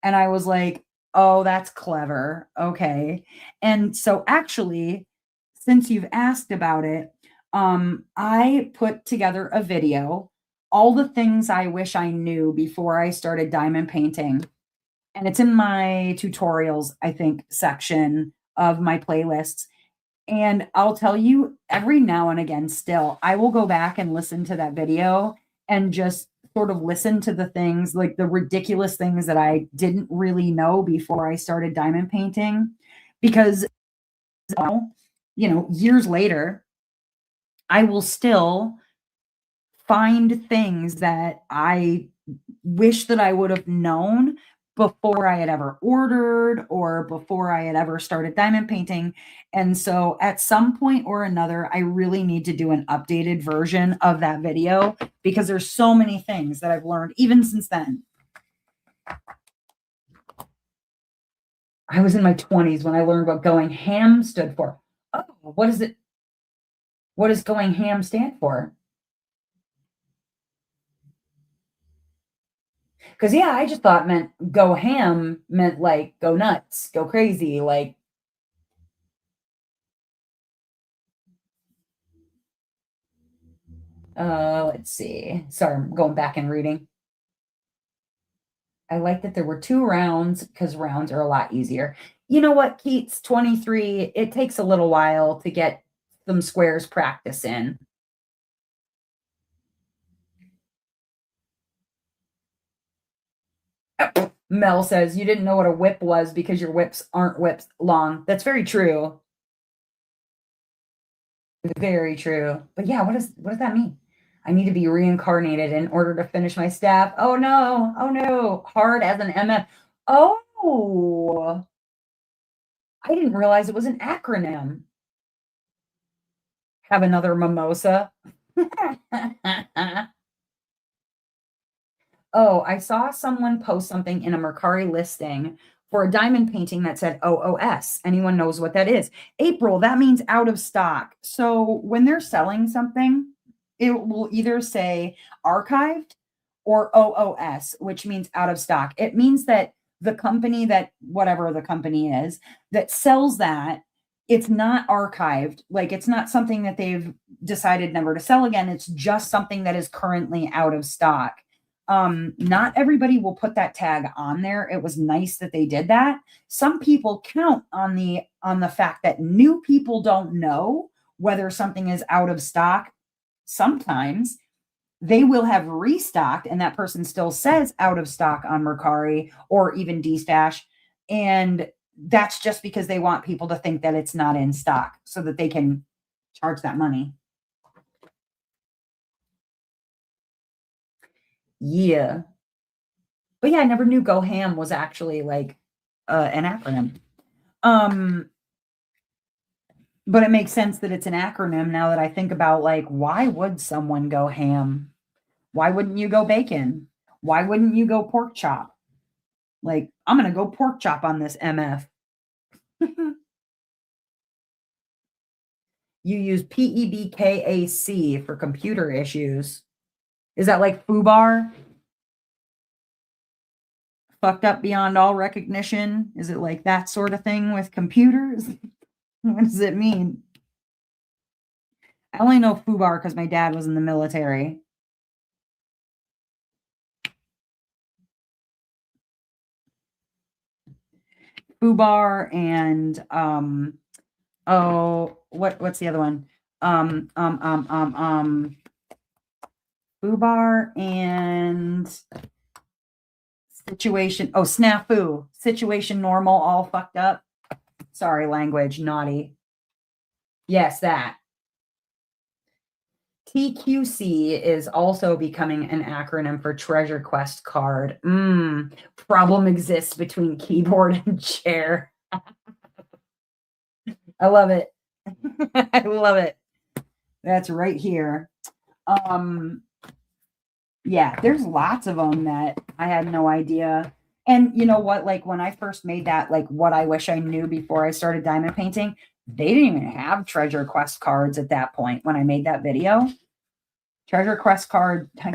And I was like, oh, that's clever. Okay. And so actually, since you've asked about it, I put together a video, all the things I wish I knew before I started diamond painting. And it's in my tutorials, I think, section of my playlists. And I'll tell you, every now and again, still, I will go back and listen to that video and just sort of listen to the things, like the ridiculous things that I didn't really know before I started diamond painting. Because, years later, I will still find things that I wish that I would have known before I had ever ordered or before I had ever started diamond painting. And so at some point or another, I really need to do an updated version of that video because there's so many things that I've learned even since then. I was in my 20s when I learned what going ham stood for. Oh, what is it? What does going ham stand for? Because yeah, I just thought meant go ham meant like go nuts, go crazy, like let's see. Sorry, I'm going back and reading. I like that there were 2 rounds because rounds are a lot easier. You know what, Keats, 23, it takes a little while to get some squares practice in. Mel says you didn't know what a whip was because your whips aren't whips long. That's very true. Very true. But yeah, what does that mean? I need to be reincarnated in order to finish my staff. Oh no. Oh no. Hard as an MF. Oh, I didn't realize it was an acronym. Have another mimosa. Oh, I saw someone post something in a Mercari listing for a diamond painting that said OOS. Anyone knows what that is? April, that means out of stock. So when they're selling something, it will either say archived or OOS, which means out of stock. It means that the company that, whatever the company is, that sells that it's not archived. Like, it's not something that they've decided never to sell again. It's just something that is currently out of stock. Not everybody will put that tag on there. It was nice that they did that. Some people count on the fact that new people don't know whether something is out of stock. Sometimes they will have restocked and that person still says out of stock on Mercari or even DStash. And that's just because they want people to think that it's not in stock so that they can charge that money. Yeah. But yeah, I never knew Go Ham was actually like an acronym. Um, but it makes sense that it's an acronym now that I think about, like, why would someone go ham? Why wouldn't you go bacon? Why wouldn't you go pork chop? Like, I'm going to go pork chop on this MF. You use PEBKAC for computer issues. Is that like FUBAR? Fucked up beyond all recognition? Is it like that sort of thing with computers? What does it mean? I only know FUBAR because my dad was in the military. FUBAR and what's the other one? FUBAR and snafu. Situation normal, all fucked up. Sorry, language, naughty. Yes, that. TQC is also becoming an acronym for Treasure Quest card. Problem exists between keyboard and chair. I love it. I love it. That's right here. Yeah, there's lots of them that I had no idea. And you know what? Like, when I first made that, like, what I wish I knew before I started diamond painting, they didn't even have Treasure Quest cards at that point when I made that video. Treasure Quest cards. Try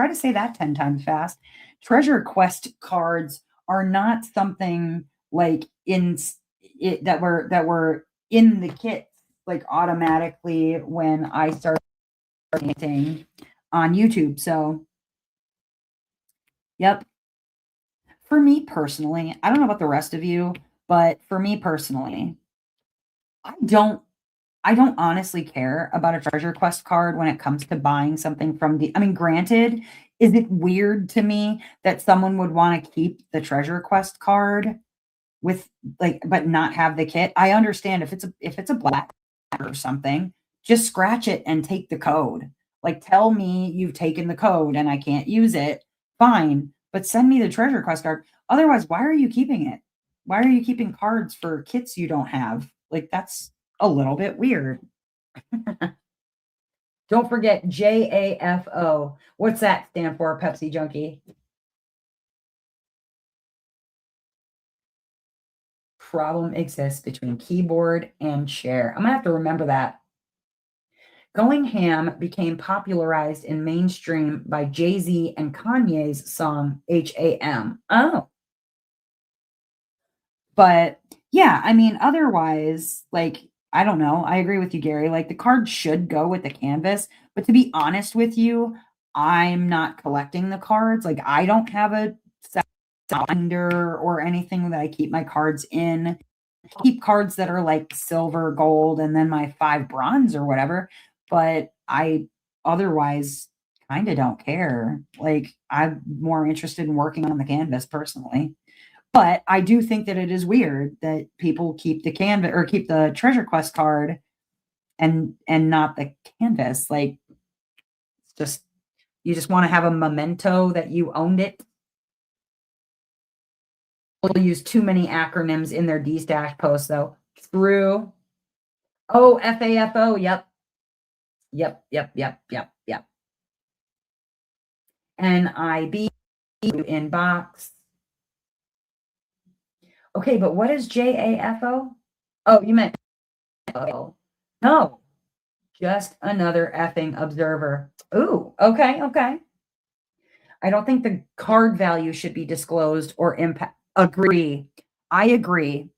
to say that 10 times fast. Treasure Quest cards are not something like in it that were in the kit like automatically when I started painting on YouTube. So, yep. For me personally, I don't know about the rest of you, but for me personally, I don't I don't honestly care about a Treasure Quest card when it comes to buying something from I mean, granted, is it weird to me that someone would want to keep the Treasure Quest card with like but not have the kit? I understand if it's a black or something, just scratch it and take the code. Like, tell me you've taken the code and I can't use it. Fine, but send me the Treasure Quest card. Otherwise, why are you keeping it? Why are you keeping cards for kits you don't have? Like, that's a little bit weird. Don't forget JAFO. What's that stand for, Pepsi Junkie? Problem exists between keyboard and chair. I'm gonna have to remember that. Going ham became popularized in mainstream by Jay-Z and Kanye's song HAM. Oh, but yeah, I mean, otherwise, like, I don't know. I agree with you, Gary. Like, the card should go with the canvas. But to be honest with you, I'm not collecting the cards. Like, I don't have a binder or anything that I keep my cards in. I keep cards that are like silver, gold, and then my 5 bronze or whatever. But I otherwise kind of don't care. Like, I'm more interested in working on the canvas personally. But I do think that it is weird that people keep the canvas or keep the Treasure Quest card and not the canvas. Like, it's just you just want to have a memento that you owned it. People use too many acronyms in their DStash posts, though. True. Oh, FAFO. Yep. Yep. Yep. Yep. Yep. Yep. NIB inbox. Okay, but what is JAFO? Oh, you meant oh. No. Just another effing observer. Ooh, okay, okay. I don't think the card value should be disclosed or impact. Agree. I agree.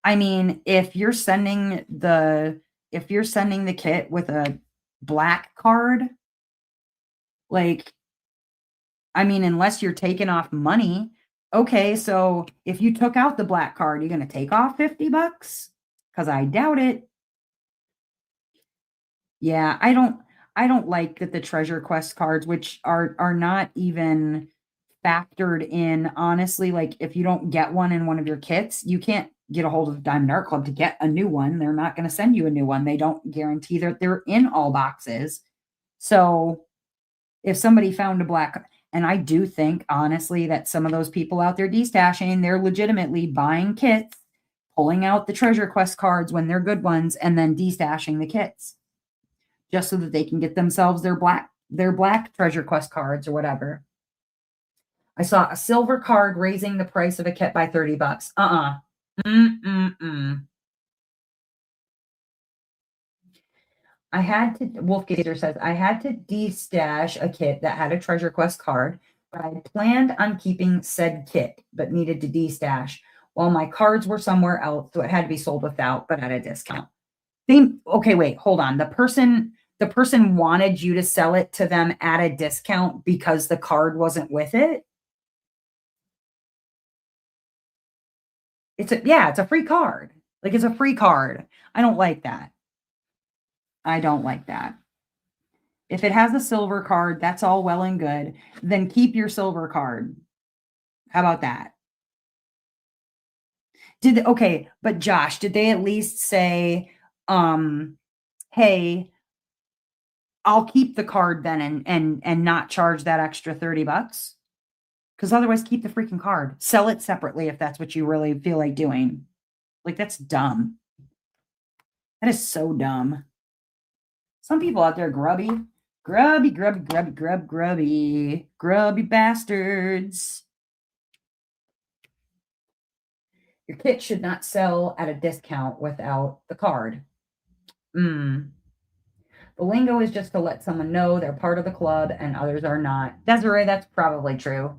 I mean, if you're sending the kit with a black card, like, I mean, unless you're taking off money, okay, so if you took out the black card, you're gonna take off $50? Because I doubt it. Yeah, I don't like that the Treasure Quest cards, which are not even factored in, honestly, like, if you don't get one in one of your kits, you can't get a hold of Diamond Art Club to get a new one. They're not gonna send you a new one. They don't guarantee that they're in all boxes. So, if somebody found a black, and I do think, honestly, that some of those people out there destashing, they're legitimately buying kits, pulling out the Treasure Quest cards when they're good ones, and then destashing the kits just so that they can get themselves their black Treasure Quest cards or whatever. I saw a silver card raising the price of a kit by $30. Mm-mm-mm. Wolfgazer says, I had to destash a kit that had a Treasure Quest card, but I had planned on keeping said kit, but needed to destash. While my cards were somewhere else, so it had to be sold without, but at a discount. Okay, wait, hold on. The person wanted you to sell it to them at a discount because the card wasn't with it. It's a free card. Like, it's a free card. I don't like that. I don't like that. If it has a silver card, that's all well and good. Then keep your silver card. How about that? Okay, but Josh, did they at least say, hey, I'll keep the card then and not charge that extra $30? Because otherwise, keep the freaking card. Sell it separately if that's what you really feel like doing. Like, that's dumb. That is so dumb. Some people out there grubby, grubby, grubby, grubby, grubby, grubby bastards. Your kit should not sell at a discount without the card. The lingo is just to let someone know they're part of the club and others are not. Desiree, that's probably true.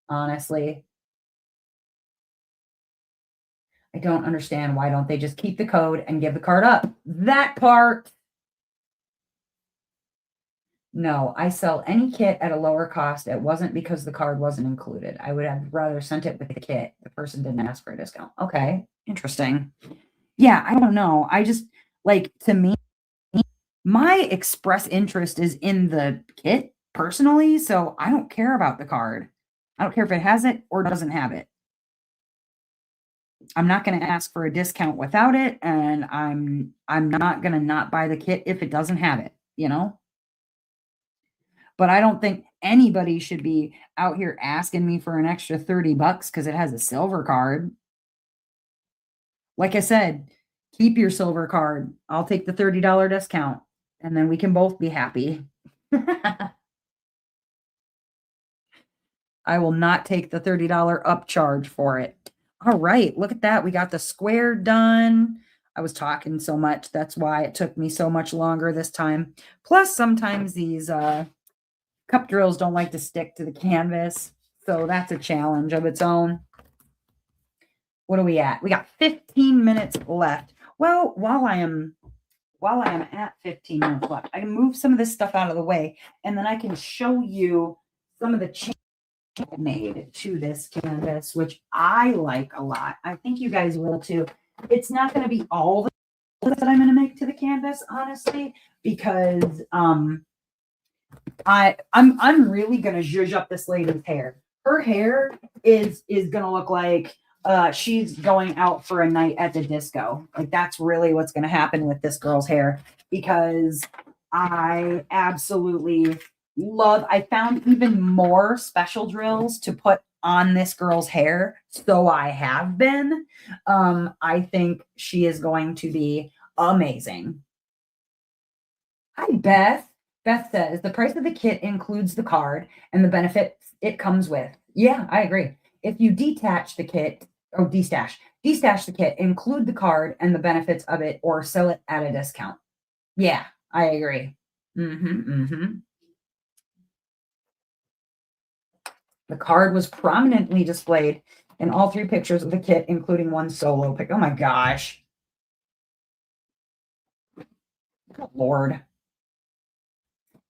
Honestly, I don't understand why don't they just keep the code and give the card up? That part. No, I sell any kit at a lower cost. It wasn't because the card wasn't included. I would have rather sent it with the kit. The person didn't ask for a discount. Okay, interesting. Yeah, I don't know. I just, like, to me, my express interest is in the kit personally, so I don't care about the card. I don't care if it has it or doesn't have it. I'm not going to ask for a discount without it, and I'm not going to not buy the kit if it doesn't have it, you know? But I don't think anybody should be out here asking me for an extra $30 because it has a silver card. Like I said, keep your silver card. I'll take the $30 discount and then we can both be happy. I will not take the $30 upcharge for it. All right, look at that. We got the square done. I was talking so much. That's why it took me so much longer this time. Plus, sometimes these cup drills don't like to stick to the canvas. So that's a challenge of its own. What are we at? We got 15 minutes left. Well, while I am at 15 minutes left, I can move some of this stuff out of the way, and then I can show you some of the changes I made to this canvas, which I like a lot. I think you guys will too. It's not going to be all the that I'm going to make to the canvas, honestly, because I'm really going to zhuzh up this lady's hair. Her hair is going to look like she's going out for a night at the disco. Like, that's really what's going to happen with this girl's hair, because I absolutely I found even more special drills to put on this girl's hair. So I have been. I think she is going to be amazing. Hi, Beth. Beth says the price of the kit includes the card and the benefits it comes with. Yeah, I agree. If you detach the kit or destash the kit, include the card and the benefits of it, or sell it at a discount. Yeah, I agree. The card was prominently displayed in all 3 pictures of the kit, including one solo pic. Oh my gosh. Good Lord.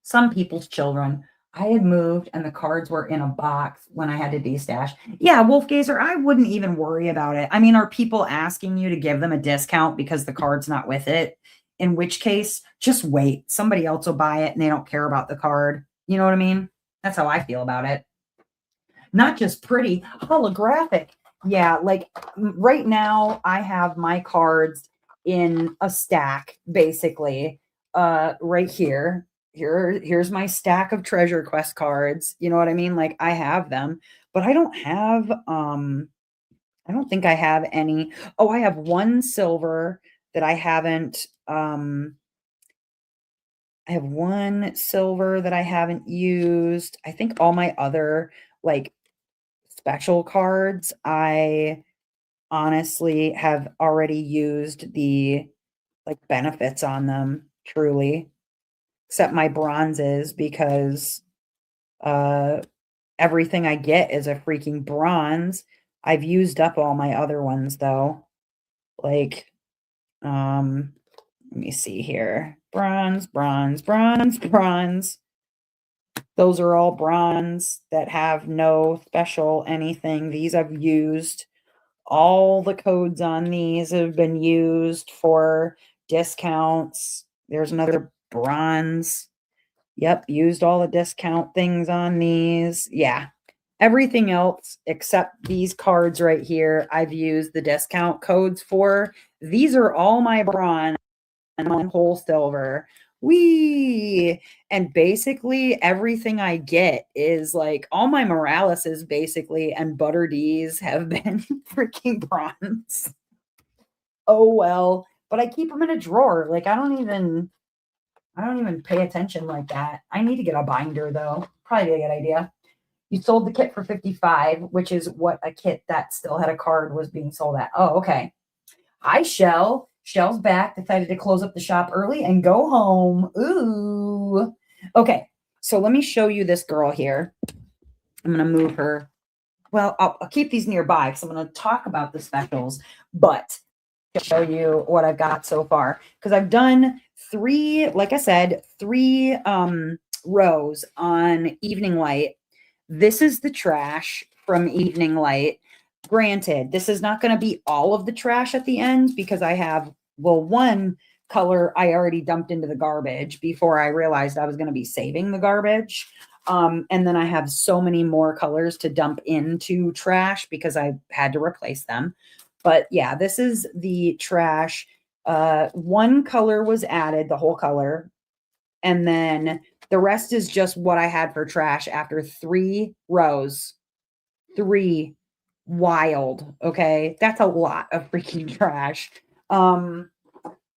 Some people's children. I had moved and the cards were in a box when I had to destash. Yeah, Wolfgazer, I wouldn't even worry about it. I mean, are people asking you to give them a discount because the card's not with it? In which case, just wait. Somebody else will buy it and they don't care about the card. You know what I mean? That's how I feel about it. Not just pretty, holographic. Yeah, like right now I have my cards in a stack, basically. Right here. Here's my stack of Treasure Quest cards. You know what I mean? Like I have them, but I don't have I don't think I have any. Oh, I have one silver that I haven't I have one silver that I haven't used. I think all my other like special cards, I honestly have already used the like benefits on them, truly, except my bronzes because uh everything I get is a freaking bronze. I've used up all my other ones though. Like let me see here. Bronze, bronze, bronze, bronze. Those are all bronze that have no special anything. These I've used. All the codes on these have been used for discounts. There's another bronze. Yep, used all the discount things on these. Yeah. Everything else except these cards right here, I've used the discount codes for. These are all my bronze and one whole silver. Wee! And basically everything I get is like all my Moraleses basically and Butter D's have been freaking bronze. Oh well, but I keep them in a drawer. Like I don't even pay attention like that. I need to get a binder though. Probably a good idea. You sold the kit for 55, which is what a kit that still had a card was being sold at. Oh, okay. Hi, Shell. Shell's back, decided to close up the shop early and go home. Ooh. Okay, so let me show you this girl here. I'm going to move her. Well, I'll keep these nearby because I'm going to talk about the specials, but to show you what I've got so far. Because I've done 3, like I said, 3 rows on Evening Light. This is the trash from Evening Light. Granted, this is not going to be all of the trash at the end because I have, well, one color I already dumped into the garbage before I realized I was going to be saving the garbage. And then I have so many more colors to dump into trash because I had to replace them. But yeah, this is the trash. One color was added, the whole color. And then the rest is just what I had for trash after 3 rows. 3 wild. Okay. That's a lot of freaking trash. And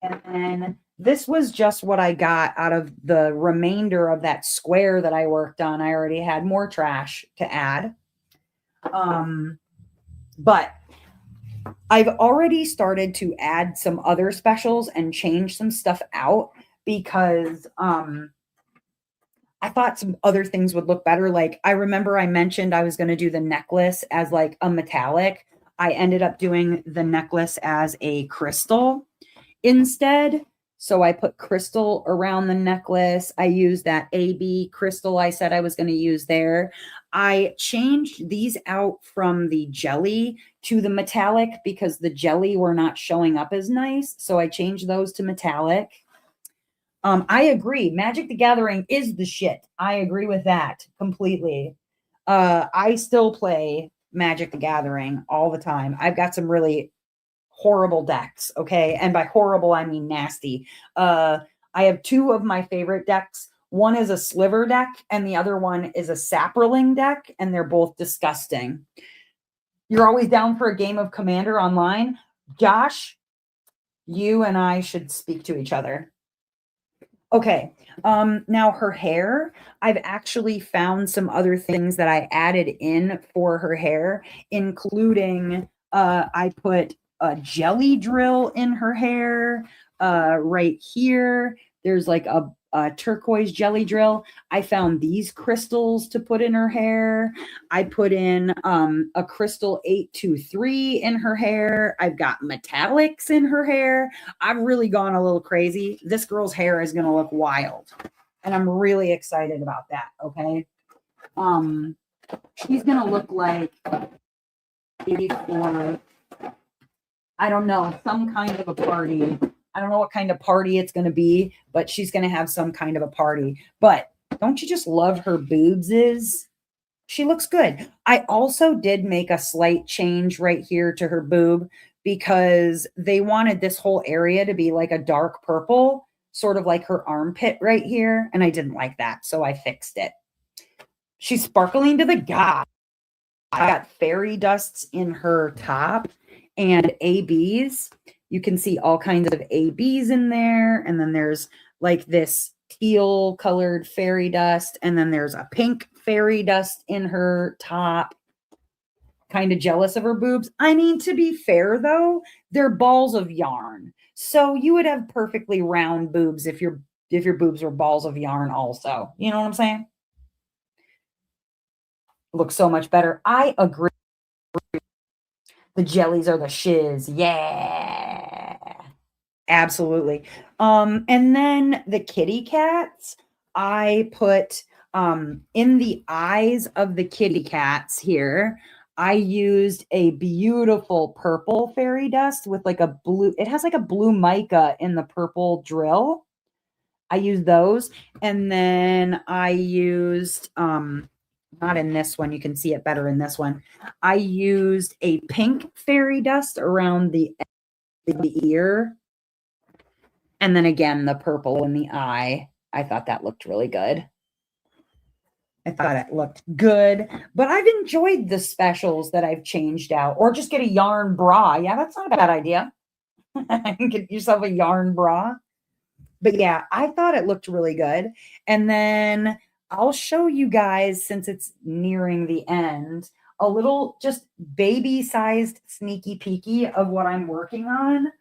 then this was just what I got out of the remainder of that square that I worked on. I already had more trash to add. But I've already started to add some other specials and change some stuff out because I thought some other things would look better. Like I remember I mentioned I was going to do the necklace as like a metallic. I ended up doing the necklace as a crystal instead. So I put crystal around the necklace. I used that AB crystal I said I was going to use there. I changed these out from the jelly to the metallic because the jelly were not showing up as nice. So I changed those to metallic. I agree. Magic the Gathering is the shit. I agree with that completely. I still play Magic the Gathering all the time. I've got some really horrible decks, okay? And by horrible, I mean nasty. I have 2 of my favorite decks. One is a sliver deck, and the other one is a sapperling deck, and they're both disgusting. You're always down for a game of Commander online? Josh, you and I should speak to each other. Okay. Now her hair, I've actually found some other things that I added in for her hair, including I put a jelly drill in her hair right here. There's like turquoise jelly drill. I found these crystals to put in her hair. I put in a crystal 823 in her hair. I've got metallics in her hair. I've really gone a little crazy. This girl's hair is going to look wild. And I'm really excited about that. Okay. She's going to look like maybe for, I don't know, some kind of a party. I don't know what kind of party it's going to be, but she's going to have some kind of a party. But don't you just love her boobses? She looks good. I also did make a slight change right here to her boob because they wanted this whole area to be like a dark purple, sort of like her armpit right here. And I didn't like that, so I fixed it. She's sparkling to the god. I got fairy dusts in her top and ABs. You can see all kinds of ABs in there. And then there's like this teal colored fairy dust. And then there's a pink fairy dust in her top. Kind of jealous of her boobs. I mean, to be fair though, they're balls of yarn. So you would have perfectly round boobs if your boobs were balls of yarn also. You know what I'm saying? Looks so much better. I agree. The jellies are the shiz. Yeah. Absolutely. And then the kitty cats, I put in the eyes of the kitty cats here. I used a beautiful purple fairy dust with like a blue, it has like a blue mica in the purple drill. I used those. And then I used not in this one, you can see it better in this one. I used a pink fairy dust around the ear. And then again, the purple in the eye. I thought that looked really good. I thought it looked good. But I've enjoyed the specials that I've changed out. Or just get a yarn bra. Yeah, that's not a bad idea. Get yourself a yarn bra. But yeah, I thought it looked really good. And then I'll show you guys, since it's nearing the end, a little just baby-sized sneaky peeky of what I'm working on.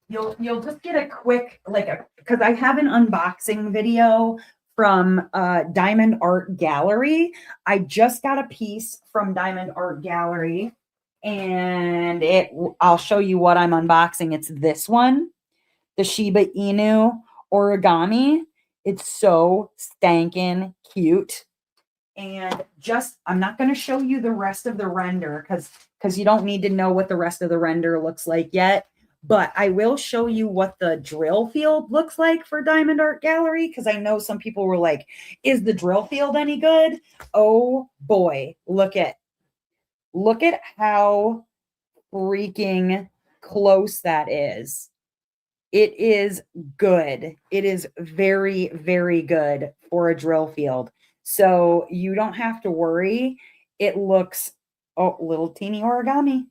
You'll just get a quick, because I have an unboxing video from Diamond Art Gallery. I just got a piece from Diamond Art Gallery, and I'll show you what I'm unboxing. It's this one, the Shiba Inu origami. It's so stankin' cute. And I'm not going to show you the rest of the render because you don't need to know what the rest of the render looks like yet. But I will show you what the drill field looks like for Diamond Art Gallery, because I know some people were like, is the drill field any good? Oh boy, look at how freaking close that is. It is good. It is very, very good for a drill field. So you don't have to worry. It looks, little teeny origami.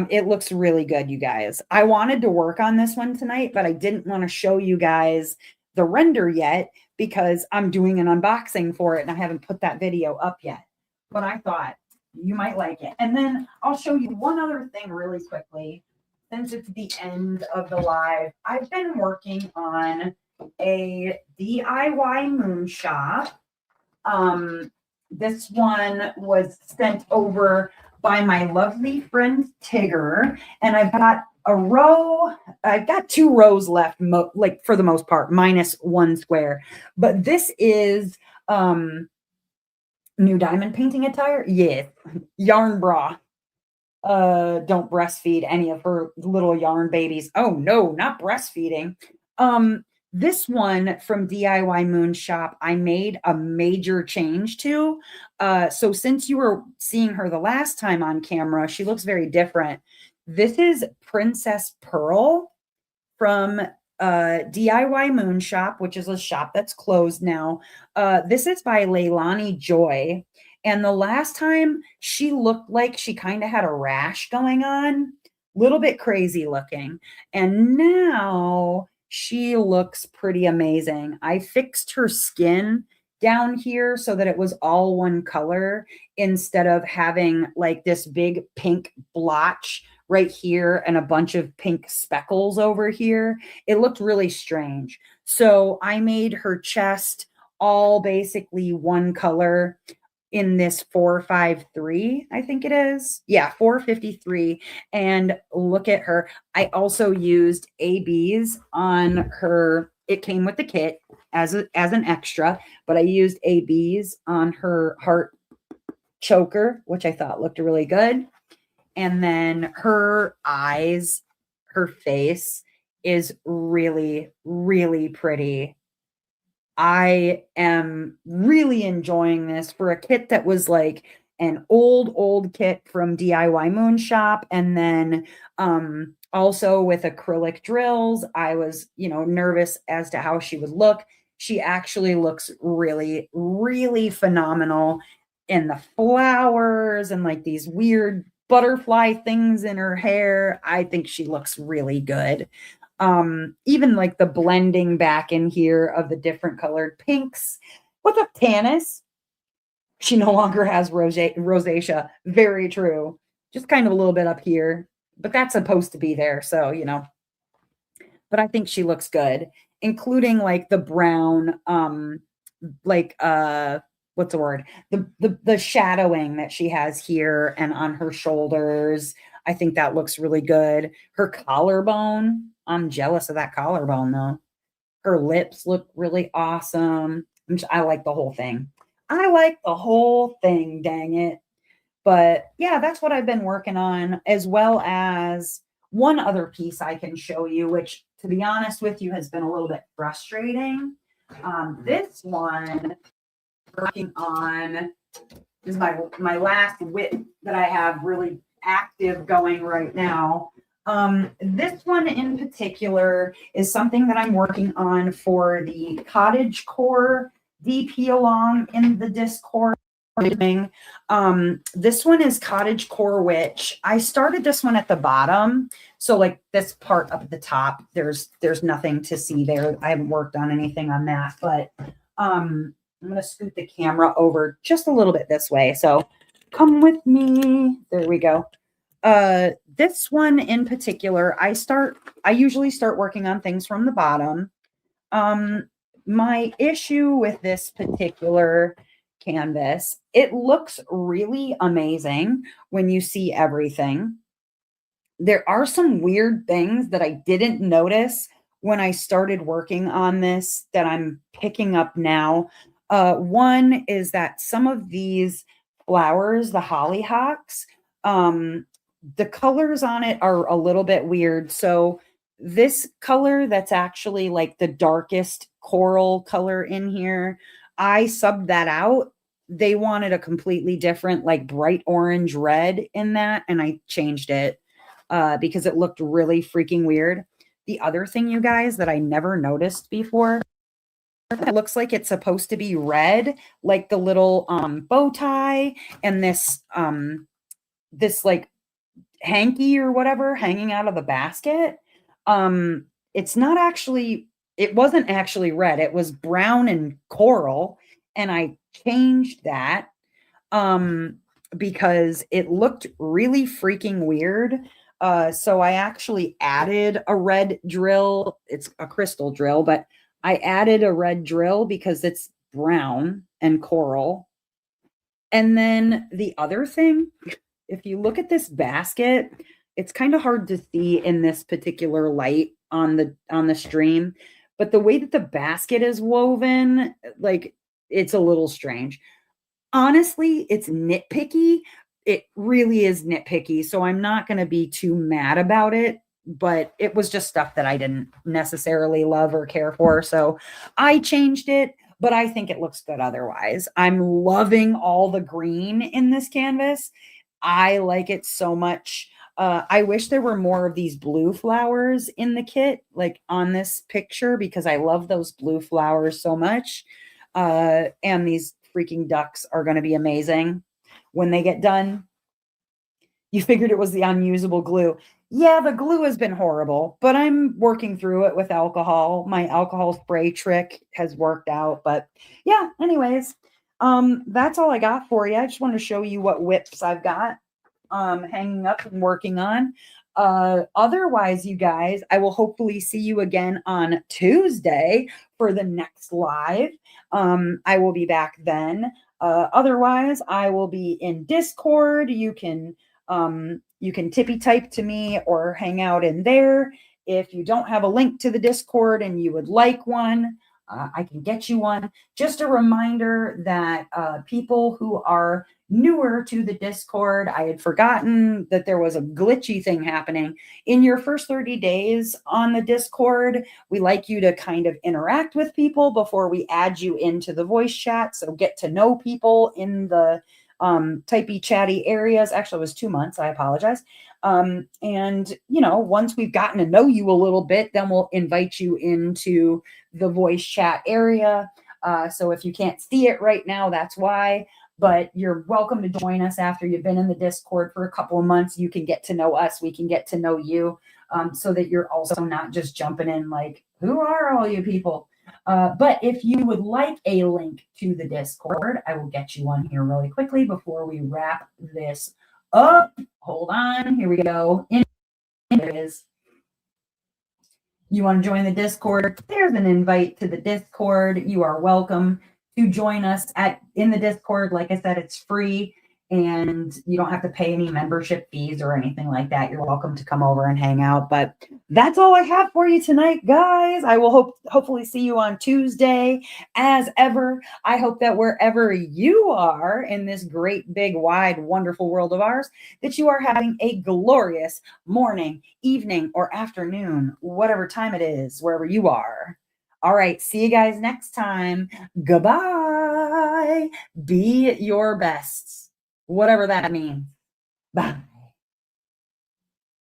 It looks really good, you guys. I wanted to work on this one tonight, but I didn't want to show you guys the render yet because I'm doing an unboxing for it and I haven't put that video up yet. But I thought you might like it. And then I'll show you one other thing really quickly. Since it's the end of the live, I've been working on a DIY moon shop. This one was sent over by my lovely friend Tigger, and I've got 2 rows left, for the most part, minus 1 square. But this is new diamond painting attire. Yes, yarn bra. Don't breastfeed any of her little yarn babies. Oh no, not breastfeeding. This one from DIY Moon Shop, I made a major change to. So since you were seeing her the last time on camera, she looks very different. This is Princess Pearl from DIY Moon Shop, which is a shop that's closed now. This is by Leilani Joy. And the last time she looked like she kind of had a rash going on, a little bit crazy looking. And now she looks pretty amazing. I fixed her skin down here so that it was all one color instead of having like this big pink blotch right here and a bunch of pink speckles over here. It looked really strange. So I made her chest all basically one color in this 453, I think it is. Yeah, 453. And look at her. I also used ABs on her. It came with the kit as an extra, but I used ABs on her heart choker, which I thought looked really good. And then her eyes, her face is really, really pretty. I am really enjoying this for a kit that was like an old kit from DIY Moon Shop. And then also with acrylic drills, I was, nervous as to how she would look. She actually looks really, really phenomenal in the flowers and like these weird butterfly things in her hair. I think she looks really good. Even like the blending back in here of the different colored pinks. What's up, Tanis? She no longer has rosacea. Very true. Just kind of a little bit up here, but that's supposed to be there. So, but I think she looks good, including like the brown, like, what's the word? The shadowing that she has here and on her shoulders. I think that looks really good. Her collarbone, I'm jealous of that collarbone though. Her lips look really awesome. I like the whole thing. I like the whole thing, dang it. But yeah, that's what I've been working on, as well as one other piece I can show you, which to be honest with you has been a little bit frustrating. This one working on is my last whip that I have really active going right now. This one in particular is something that I'm working on for the cottage core DP along in the Discord. This one is cottage core witch. I started this one at the bottom, so like this part up at the top, there's nothing to see there. I haven't worked on anything on that, but I'm going to scoot the camera over just a little bit this way. So come with me. There we go. This one in particular, I usually start working on things from the bottom. My issue with this particular canvas, it looks really amazing when you see everything. There are some weird things that I didn't notice when I started working on this that I'm picking up now. One is that some of these flowers, the hollyhocks, the colors on it are a little bit weird. So this color that's actually like the darkest coral color in here, I subbed that out. They wanted a completely different, like bright orange red in that, and I changed it because it looked really freaking weird. The other thing, you guys, that I never noticed before, it looks like it's supposed to be red, like the little bow tie and this like hanky or whatever hanging out of the basket. It's not actually, it wasn't actually red. It was brown and coral, and I changed that because it looked really freaking weird. So I actually added a red drill. It's a crystal drill, but I added a red drill because it's brown and coral. And then the other thing, if you look at this basket, it's kind of hard to see in this particular light on the stream, but the way that the basket is woven, like, it's a little strange. Honestly, it's nitpicky. It really is nitpicky, so I'm not going to be too mad about it, but it was just stuff that I didn't necessarily love or care for, so I changed it, but I think it looks good otherwise. I'm loving all the green in this canvas. I like it so much. I wish there were more of these blue flowers in the kit, like on this picture, because I love those blue flowers so much. And these freaking ducks are going to be amazing when they get done. You figured it was the unusable glue. Yeah, the glue has been horrible, but I'm working through it with alcohol. My alcohol spray trick has worked out, but yeah, anyways, that's all I got for you. I just want to show you what whips I've got. hanging up and working on. Otherwise, you guys, I will hopefully see you again on Tuesday for the next live. I will be back then. Otherwise, I will be in Discord. You can tippy type to me or hang out in there. If you don't have a link to the Discord and you would like one, I can get you one. Just a reminder that people who are newer to the Discord, I had forgotten that there was a glitchy thing happening. In your first 30 days on the Discord, we like you to kind of interact with people before we add you into the voice chat. So get to know people in the typey chatty areas. Actually, it was 2 months. I apologize. And once we've gotten to know you a little bit, then we'll invite you into the voice chat area. So if you can't see it right now, that's why. But you're welcome to join us after you've been in the Discord for a couple of months. You can get to know us. We can get to know you, so that you're also not just jumping in like, who are all you people? But if you would like a link to the Discord, I will get you one here really quickly before we wrap this up. Hold on. Here we go. There it is. You want to join the Discord? There's an invite to the Discord. You are welcome to join us in the Discord. Like I said, it's free and you don't have to pay any membership fees or anything like that. You're welcome to come over and hang out. But that's all I have for you tonight, guys. I will hopefully see you on Tuesday. As ever, I hope that wherever you are in this great, big, wide, wonderful world of ours, that you are having a glorious morning, evening, or afternoon, whatever time it is, wherever you are. All right. See you guys next time. Goodbye. Be your best, whatever that means. Bye.